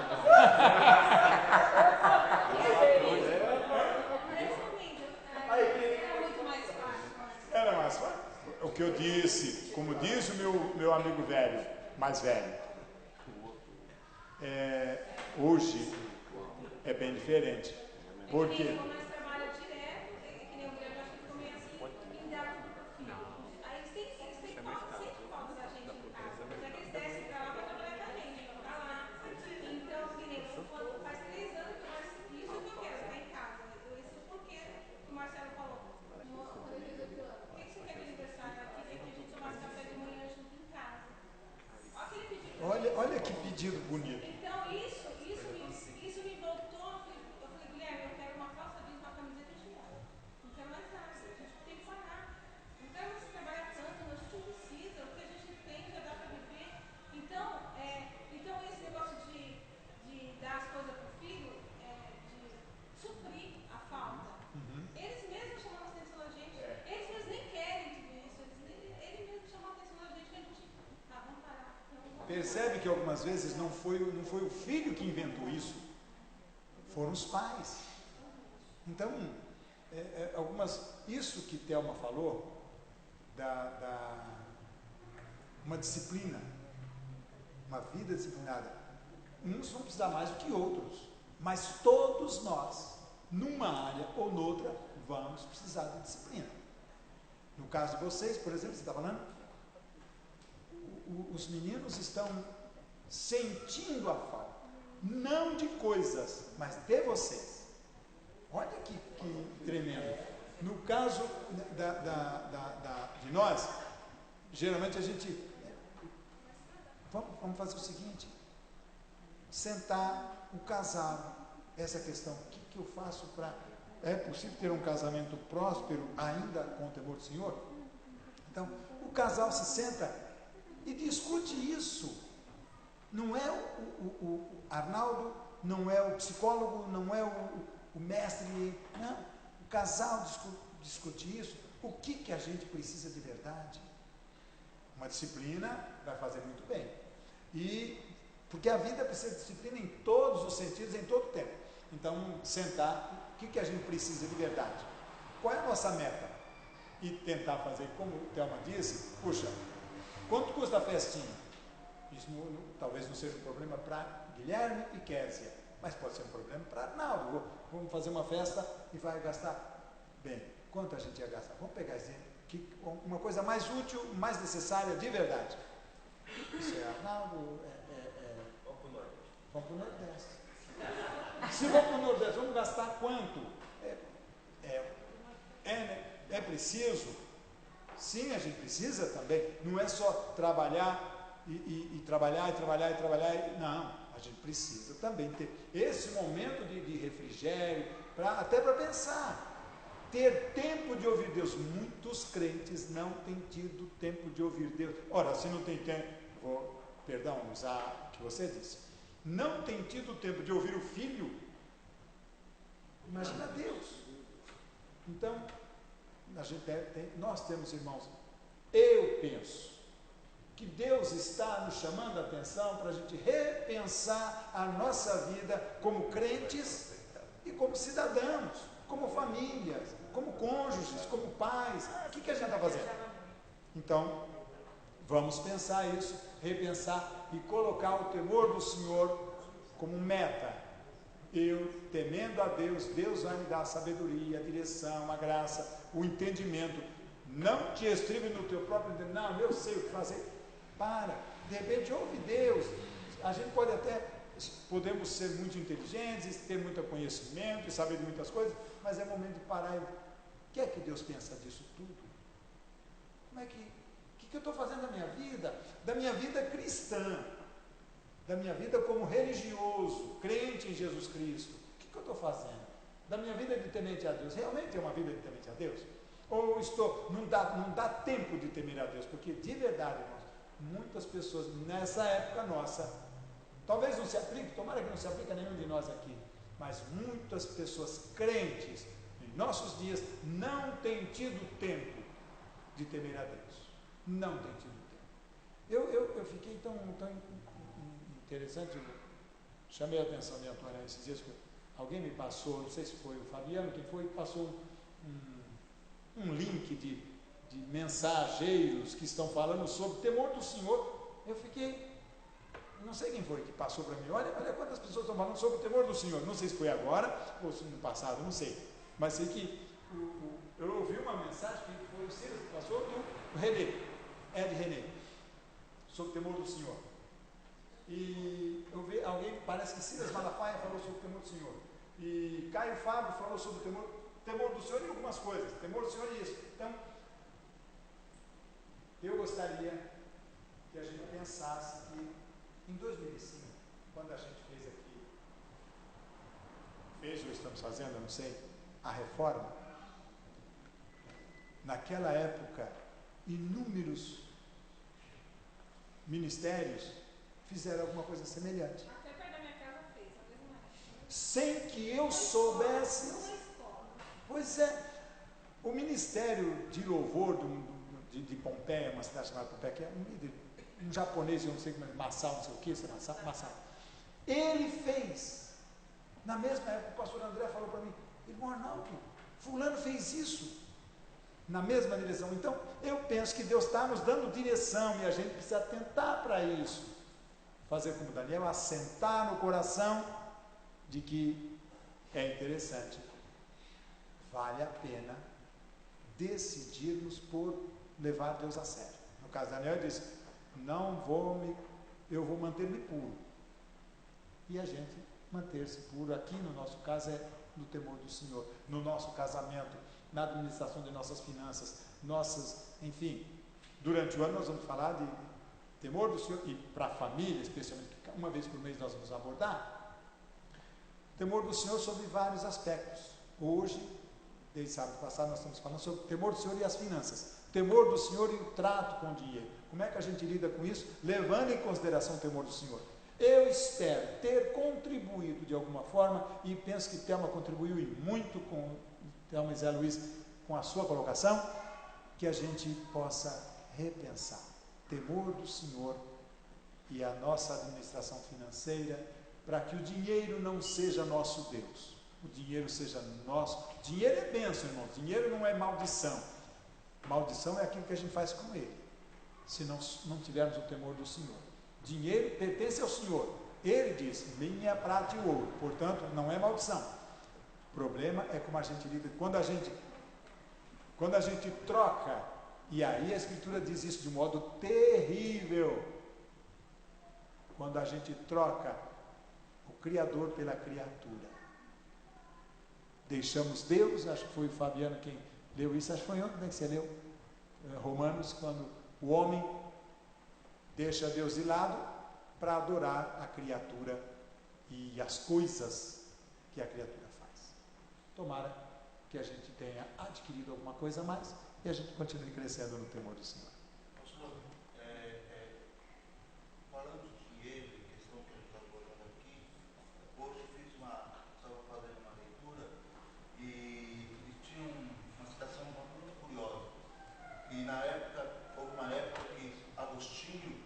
Era mais fácil. O que eu disse, como diz o meu amigo velho, mais velho, hoje é bem diferente. Porque Mas trabalha direto, que nem o Guilherme, acho que ficou meio assim, pingar tudo pro filho. Aí eles têm sempre falta da gente em casa. Já que eles descem pra lá pra trabalhar também, pra lá. Então, que nem faz 3 anos que isso que eu quero, ficar em casa. Isso porque o Marcelo falou. Por que você quer de aniversário? Ela queria que a gente tomasse café de manhã junto em casa. Olha aquele pedido. olha que pedido bonito. Então, isso me voltou. Eu falei, Guilherme, eu quero uma calça jeans, uma camiseta e chinelo. Não quero mais nada. A gente tem que parar. Não quero mais trabalhar tanto, a gente não precisa. O que a gente tem já dá para viver. Então, esse negócio de dar as coisas para o filho, de suprir a falta. Eles mesmos chamam a atenção da gente. Eles mesmos nem querem tudo isso. Eles mesmos chamam a atenção da gente que a gente. Vamos parar. Percebe que algumas vezes não foi o filho que inventou isso, foram os pais. Então, isso que Thelma falou, uma disciplina, uma vida disciplinada, uns vão precisar mais do que outros, mas todos nós, numa área ou noutra, vamos precisar de disciplina. No caso de vocês, por exemplo, você está falando, os meninos estão sentindo a falta, não de coisas, mas de vocês. Olha que tremendo. No caso de nós, geralmente a gente... Vamos fazer o seguinte, sentar, o casal, essa questão, o que eu faço para... É possível ter um casamento próspero ainda com o temor do Senhor? Então, o casal se senta e discute isso. Não é o Arnaldo, não é o psicólogo, não é o mestre, não. O casal discute isso. O que a gente precisa de verdade? Uma disciplina vai fazer muito bem. Porque a vida precisa de disciplina em todos os sentidos, em todo o tempo. Então, sentar, o que a gente precisa de verdade? Qual é a nossa meta? E tentar fazer, como o Thelma disse, puxa, quanto custa a festinha? Isso talvez não seja um problema para Guilherme e Kézia, mas pode ser um problema para Arnaldo. Vamos fazer uma festa e vai gastar. Bem, quanto a gente ia gastar? Vamos pegar uma coisa mais útil, mais necessária de verdade. Isso é Arnaldo, vamos para o Nordeste. Se vamos para o Nordeste, vamos gastar quanto? É preciso? Sim, a gente precisa também. Não é só trabalhar e trabalhar. Não, a gente precisa também ter esse momento de refrigério, até para pensar. Ter tempo de ouvir Deus. Muitos crentes não têm tido tempo de ouvir Deus. Ora, se não tem tempo, vou usar o que você disse. Não tem tido tempo de ouvir o filho. Imagina Deus. Então, nós temos, irmãos, eu penso que Deus está nos chamando a atenção para a gente repensar a nossa vida como crentes e como cidadãos, como famílias, como cônjuges, como pais. O que a gente está fazendo? Então, vamos pensar isso, repensar e colocar o temor do Senhor como meta. Eu, temendo a Deus, Deus vai me dar a sabedoria, a direção, a graça, o entendimento. Não te estribe no teu próprio entendimento. Não, eu sei o que fazer. Para. De repente, ouve Deus. A gente podemos ser muito inteligentes, ter muito conhecimento e saber de muitas coisas, mas é momento de parar e... O que é que Deus pensa disso tudo? Como é que eu estou fazendo da minha vida cristã, da minha vida como religioso, crente em Jesus Cristo? O que eu estou fazendo? Da minha vida de temente a Deus, realmente é uma vida de temente a Deus? Ou não dá tempo de temer a Deus? Porque de verdade, irmãos, muitas pessoas nessa época nossa, talvez não se aplique, tomara que não se aplique a nenhum de nós aqui, mas muitas pessoas crentes em nossos dias não têm tido tempo de temer a Deus. Não tem tido tempo. Eu fiquei tão interessante, eu chamei a atenção de Antônio esses dias, que alguém me passou, não sei se foi o Fabiano, quem foi, passou um link de mensageiros que estão falando sobre temor do Senhor. Eu fiquei, não sei quem foi que passou para mim, olha quantas pessoas estão falando sobre o temor do Senhor. Não sei se foi agora ou se no passado, não sei, mas sei que eu ouvi uma mensagem que foi o Silas que passou do René, Ed René, sobre o temor do Senhor. E eu vi alguém, parece que Silas Malafaia falou sobre o temor do Senhor. E Caio Fábio falou sobre o temor do Senhor e algumas coisas. Temor do Senhor e isso. Então, eu gostaria que a gente pensasse que em 2005, quando a gente fez ou estamos fazendo, eu não sei, a reforma, naquela época, inúmeros ministérios fizeram alguma coisa semelhante. Até perto da minha casa fez, a mesma época. Sem que eu soubesse. Pois é, o ministério de louvor de Pompeia, uma cidade chamada Pompeia, que é um japonês, eu não sei como é, Masao, não sei o que, Masao. Ele fez. Na mesma época, o pastor André falou para mim, irmão Arnaldo, fulano fez isso. Na mesma direção. Então, eu penso que Deus está nos dando direção e a gente precisa atentar para isso. Fazer como Daniel, assentar no coração de que é interessante. Vale a pena decidirmos por levar Deus a sério. No caso de Daniel, ele disse, eu vou manter-me puro. E a gente manter-se puro aqui, no nosso caso, é no temor do Senhor. No nosso casamento, na administração de nossas finanças, enfim, durante o ano nós vamos falar de temor do Senhor, e para a família, especialmente, uma vez por mês nós vamos abordar, temor do Senhor sobre vários aspectos. Hoje, desde sábado passado, nós estamos falando sobre o temor do Senhor e as finanças, temor do Senhor e o trato com o dinheiro. Como é que a gente lida com isso? Levando em consideração o temor do Senhor. Eu espero ter contribuído de alguma forma, e penso que Thelma contribuiu e muito com Thelma e Zé Luiz, com a sua colocação, que a gente possa repensar temor do Senhor e a nossa administração financeira, para que o dinheiro não seja nosso Deus, o dinheiro seja nosso. Dinheiro é bênção, irmão, dinheiro não é maldição. Maldição é aquilo que a gente faz com ele, se não tivermos o temor do Senhor. Dinheiro pertence ao Senhor, ele diz, minha prata e ouro, portanto não é maldição. O problema é como a gente lida, quando a gente troca, e aí a Escritura diz isso de modo terrível, quando a gente troca o Criador pela criatura, deixamos Deus, acho que foi o Fabiano quem leu isso, acho que foi ontem, como é que você leu? Romanos, quando o homem deixa Deus de lado para adorar a criatura e as coisas que a criatura faz. Tomara que a gente tenha adquirido alguma coisa a mais e a gente continue crescendo no temor do Senhor. Pastor, falando de dinheiro, questão que a gente está abordando aqui, hoje eu estava fazendo uma leitura e tinha uma citação muito curiosa, que na época, houve uma época que Agostinho,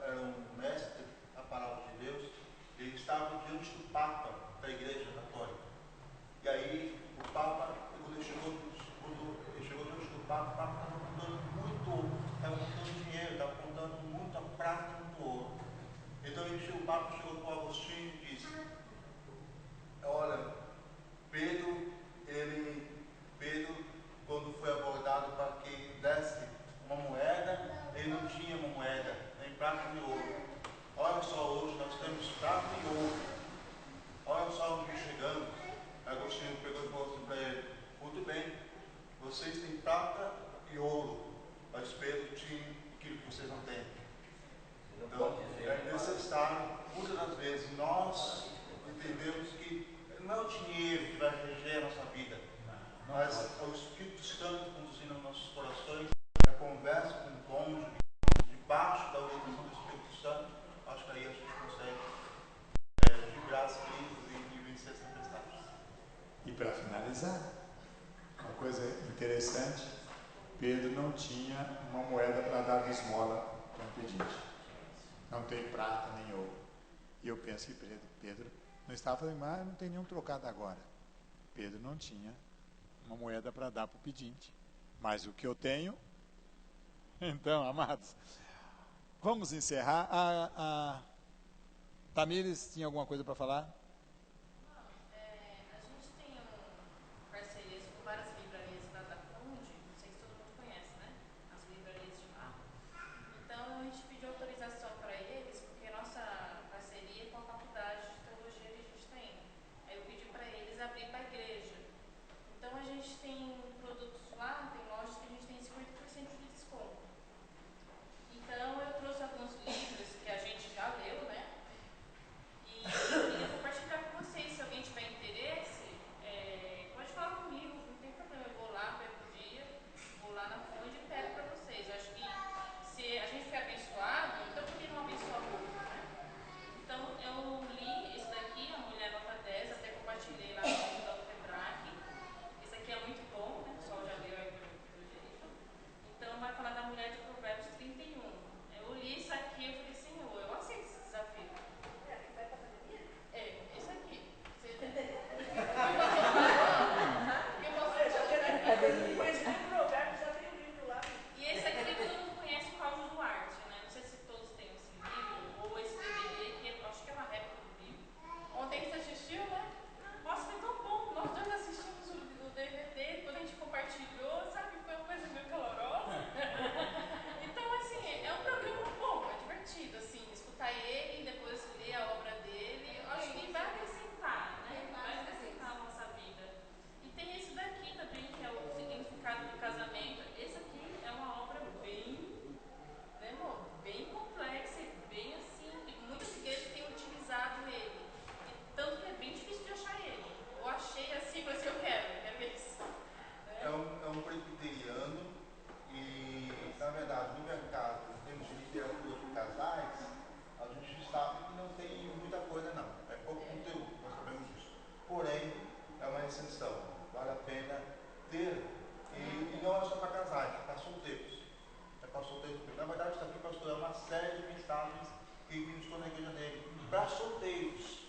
era um mestre da palavra de Deus, ele estava diante do Papa da Igreja Católica. E aí o Papa, quando ele chegou diante do Papa, o Papa estava mudando muito prata e ouro. Olha só, hoje nós temos prata e ouro. Olha só onde chegamos. Agostinho pegou e falou assim para ele: muito bem, vocês têm prata e ouro, mas Pedro tinha aquilo que vocês não têm. Então, é necessário, muitas das vezes, nós entendemos que não é o dinheiro que vai reger a nossa vida, mas é o Espírito Santo conduzindo os nossos corações, a conversa com o cônjuge, debaixo da orientação do Espírito Santo. Acho que aí a gente consegue vibrar esse livro e vencer essa tempestade. E para finalizar, uma coisa interessante, Pedro não tinha uma moeda para dar de esmola para um pedinte. Não tem prata nem ouro. E eu penso que Pedro não estava falando, mas não tem nenhum trocado agora. Pedro não tinha uma moeda para dar para o pedinte. Mas o que eu tenho... Então, amados, vamos encerrar. A Tamires tinha alguma coisa para falar? A gente tem parcerias com várias livrarias lá da Conde, não sei se todo mundo conhece, né? As livrarias de lá. Então a gente pediu autorização para eles, porque a nossa parceria é com a faculdade de teologia que a gente tem. Aí eu pedi para eles abrir para a igreja. Então a gente tem produtos lá, tem lojas que a gente tem 50% de desconto. Então eu trouxe alguns livros que a gente já leu, né? E eu queria compartilhar com vocês. Se alguém tiver interesse, pode falar comigo, não tem problema. Eu vou lá, pego o dia, vou lá na Conde e pego para vocês. Eu acho que se a gente ficar abençoado, então por que não abençoar o outro, né? Então eu li esse daqui, A Mulher Nota 10, até compartilhei lá no grupo da UFEBRAC. Esse aqui é muito bom, né? O pessoal já leu aí pelo jeito. Então vai falar da mulher de Provérbios 31. Eu li isso aqui e falei, Senhor, eu aceito esse desafio. Esse aqui. E esse aqui todo mundo conhece, o Cláudio Duarte, né? Não sei se todos têm esse livro, ou esse DVD, que acho que é uma réplica do livro. Ontem você assistiu, né? Nossa, foi tão bom. Nós dois assistimos o DVD, quando a gente compartilhou, sabe? Foi uma coisa meio calorosa. Então, assim, é um programa bom, é divertido, assim, escutar ele e depois ler a obra dele. Eu acho que vai acrescentar, né? Vai acrescentar a nossa vida. E tem esse daqui também, que é o significado do casamento. Esse aqui é uma obra bem, né, amor? Bem complexa e bem assim, que muitas igrejas têm utilizado ele. E tanto que é bem difícil de achar ele. Eu achei assim, mas eu quero isso. Né? É um presbiteriano e, na verdade, no mercado, em termos de literatura para casais, a gente sabe que não tem muita coisa não. É pouco conteúdo, nós sabemos disso. Porém, é uma exceção. Vale a pena ter. E não é só para casais, é para solteiros. É para solteiros. Na verdade, isso aqui, pastor, é uma série de mensagens que ministrou na igreja dele. Para solteiros.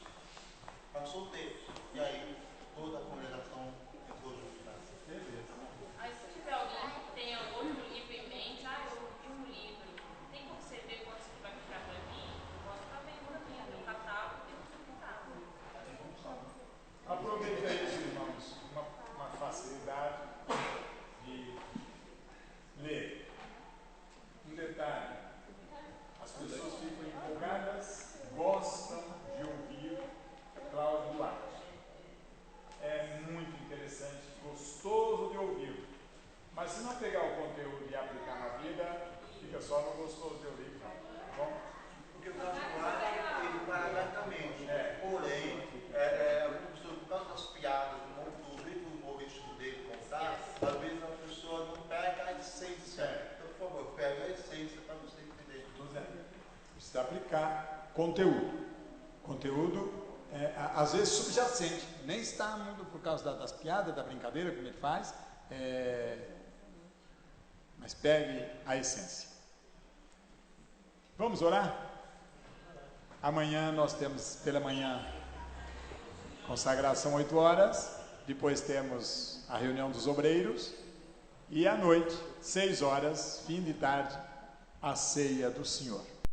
Para solteiros. E aí, toda a congregação entrou junto nessa. Beleza. Aí se tiver alguém que tenha outro livro em mente, eu vi um livro, tem como você ver quantos que vai ficar para mim? Eu posso estar vendo aqui no catálogo, tem que ficar. Aproveita isso, irmãos, uma facilidade de ler. Um detalhe, as pessoas ficam empolgadas, gostam de ouvir Cláudio Duarte. É muito interessante, gostoso de ouvir. Mas se não pegar o conteúdo e aplicar na vida, fica só no gostoso de ouvir, tá bom? Porque o Cláudio Duarte, ele vai abertamente. Porém, por causa das piadas, do jeito humorístico dele contar, às vezes a pessoa não pega a essência. Então, por favor, pega a essência para você entender. Precisa aplicar conteúdo. Conteúdo, às vezes, subjacente. Nem está muito por causa das piadas, da brincadeira, como ele faz, mas pegue a essência. Vamos orar? Amanhã nós temos, pela manhã, consagração 8 horas, depois temos a reunião dos obreiros, e à noite, 6 horas, fim de tarde, a ceia do Senhor.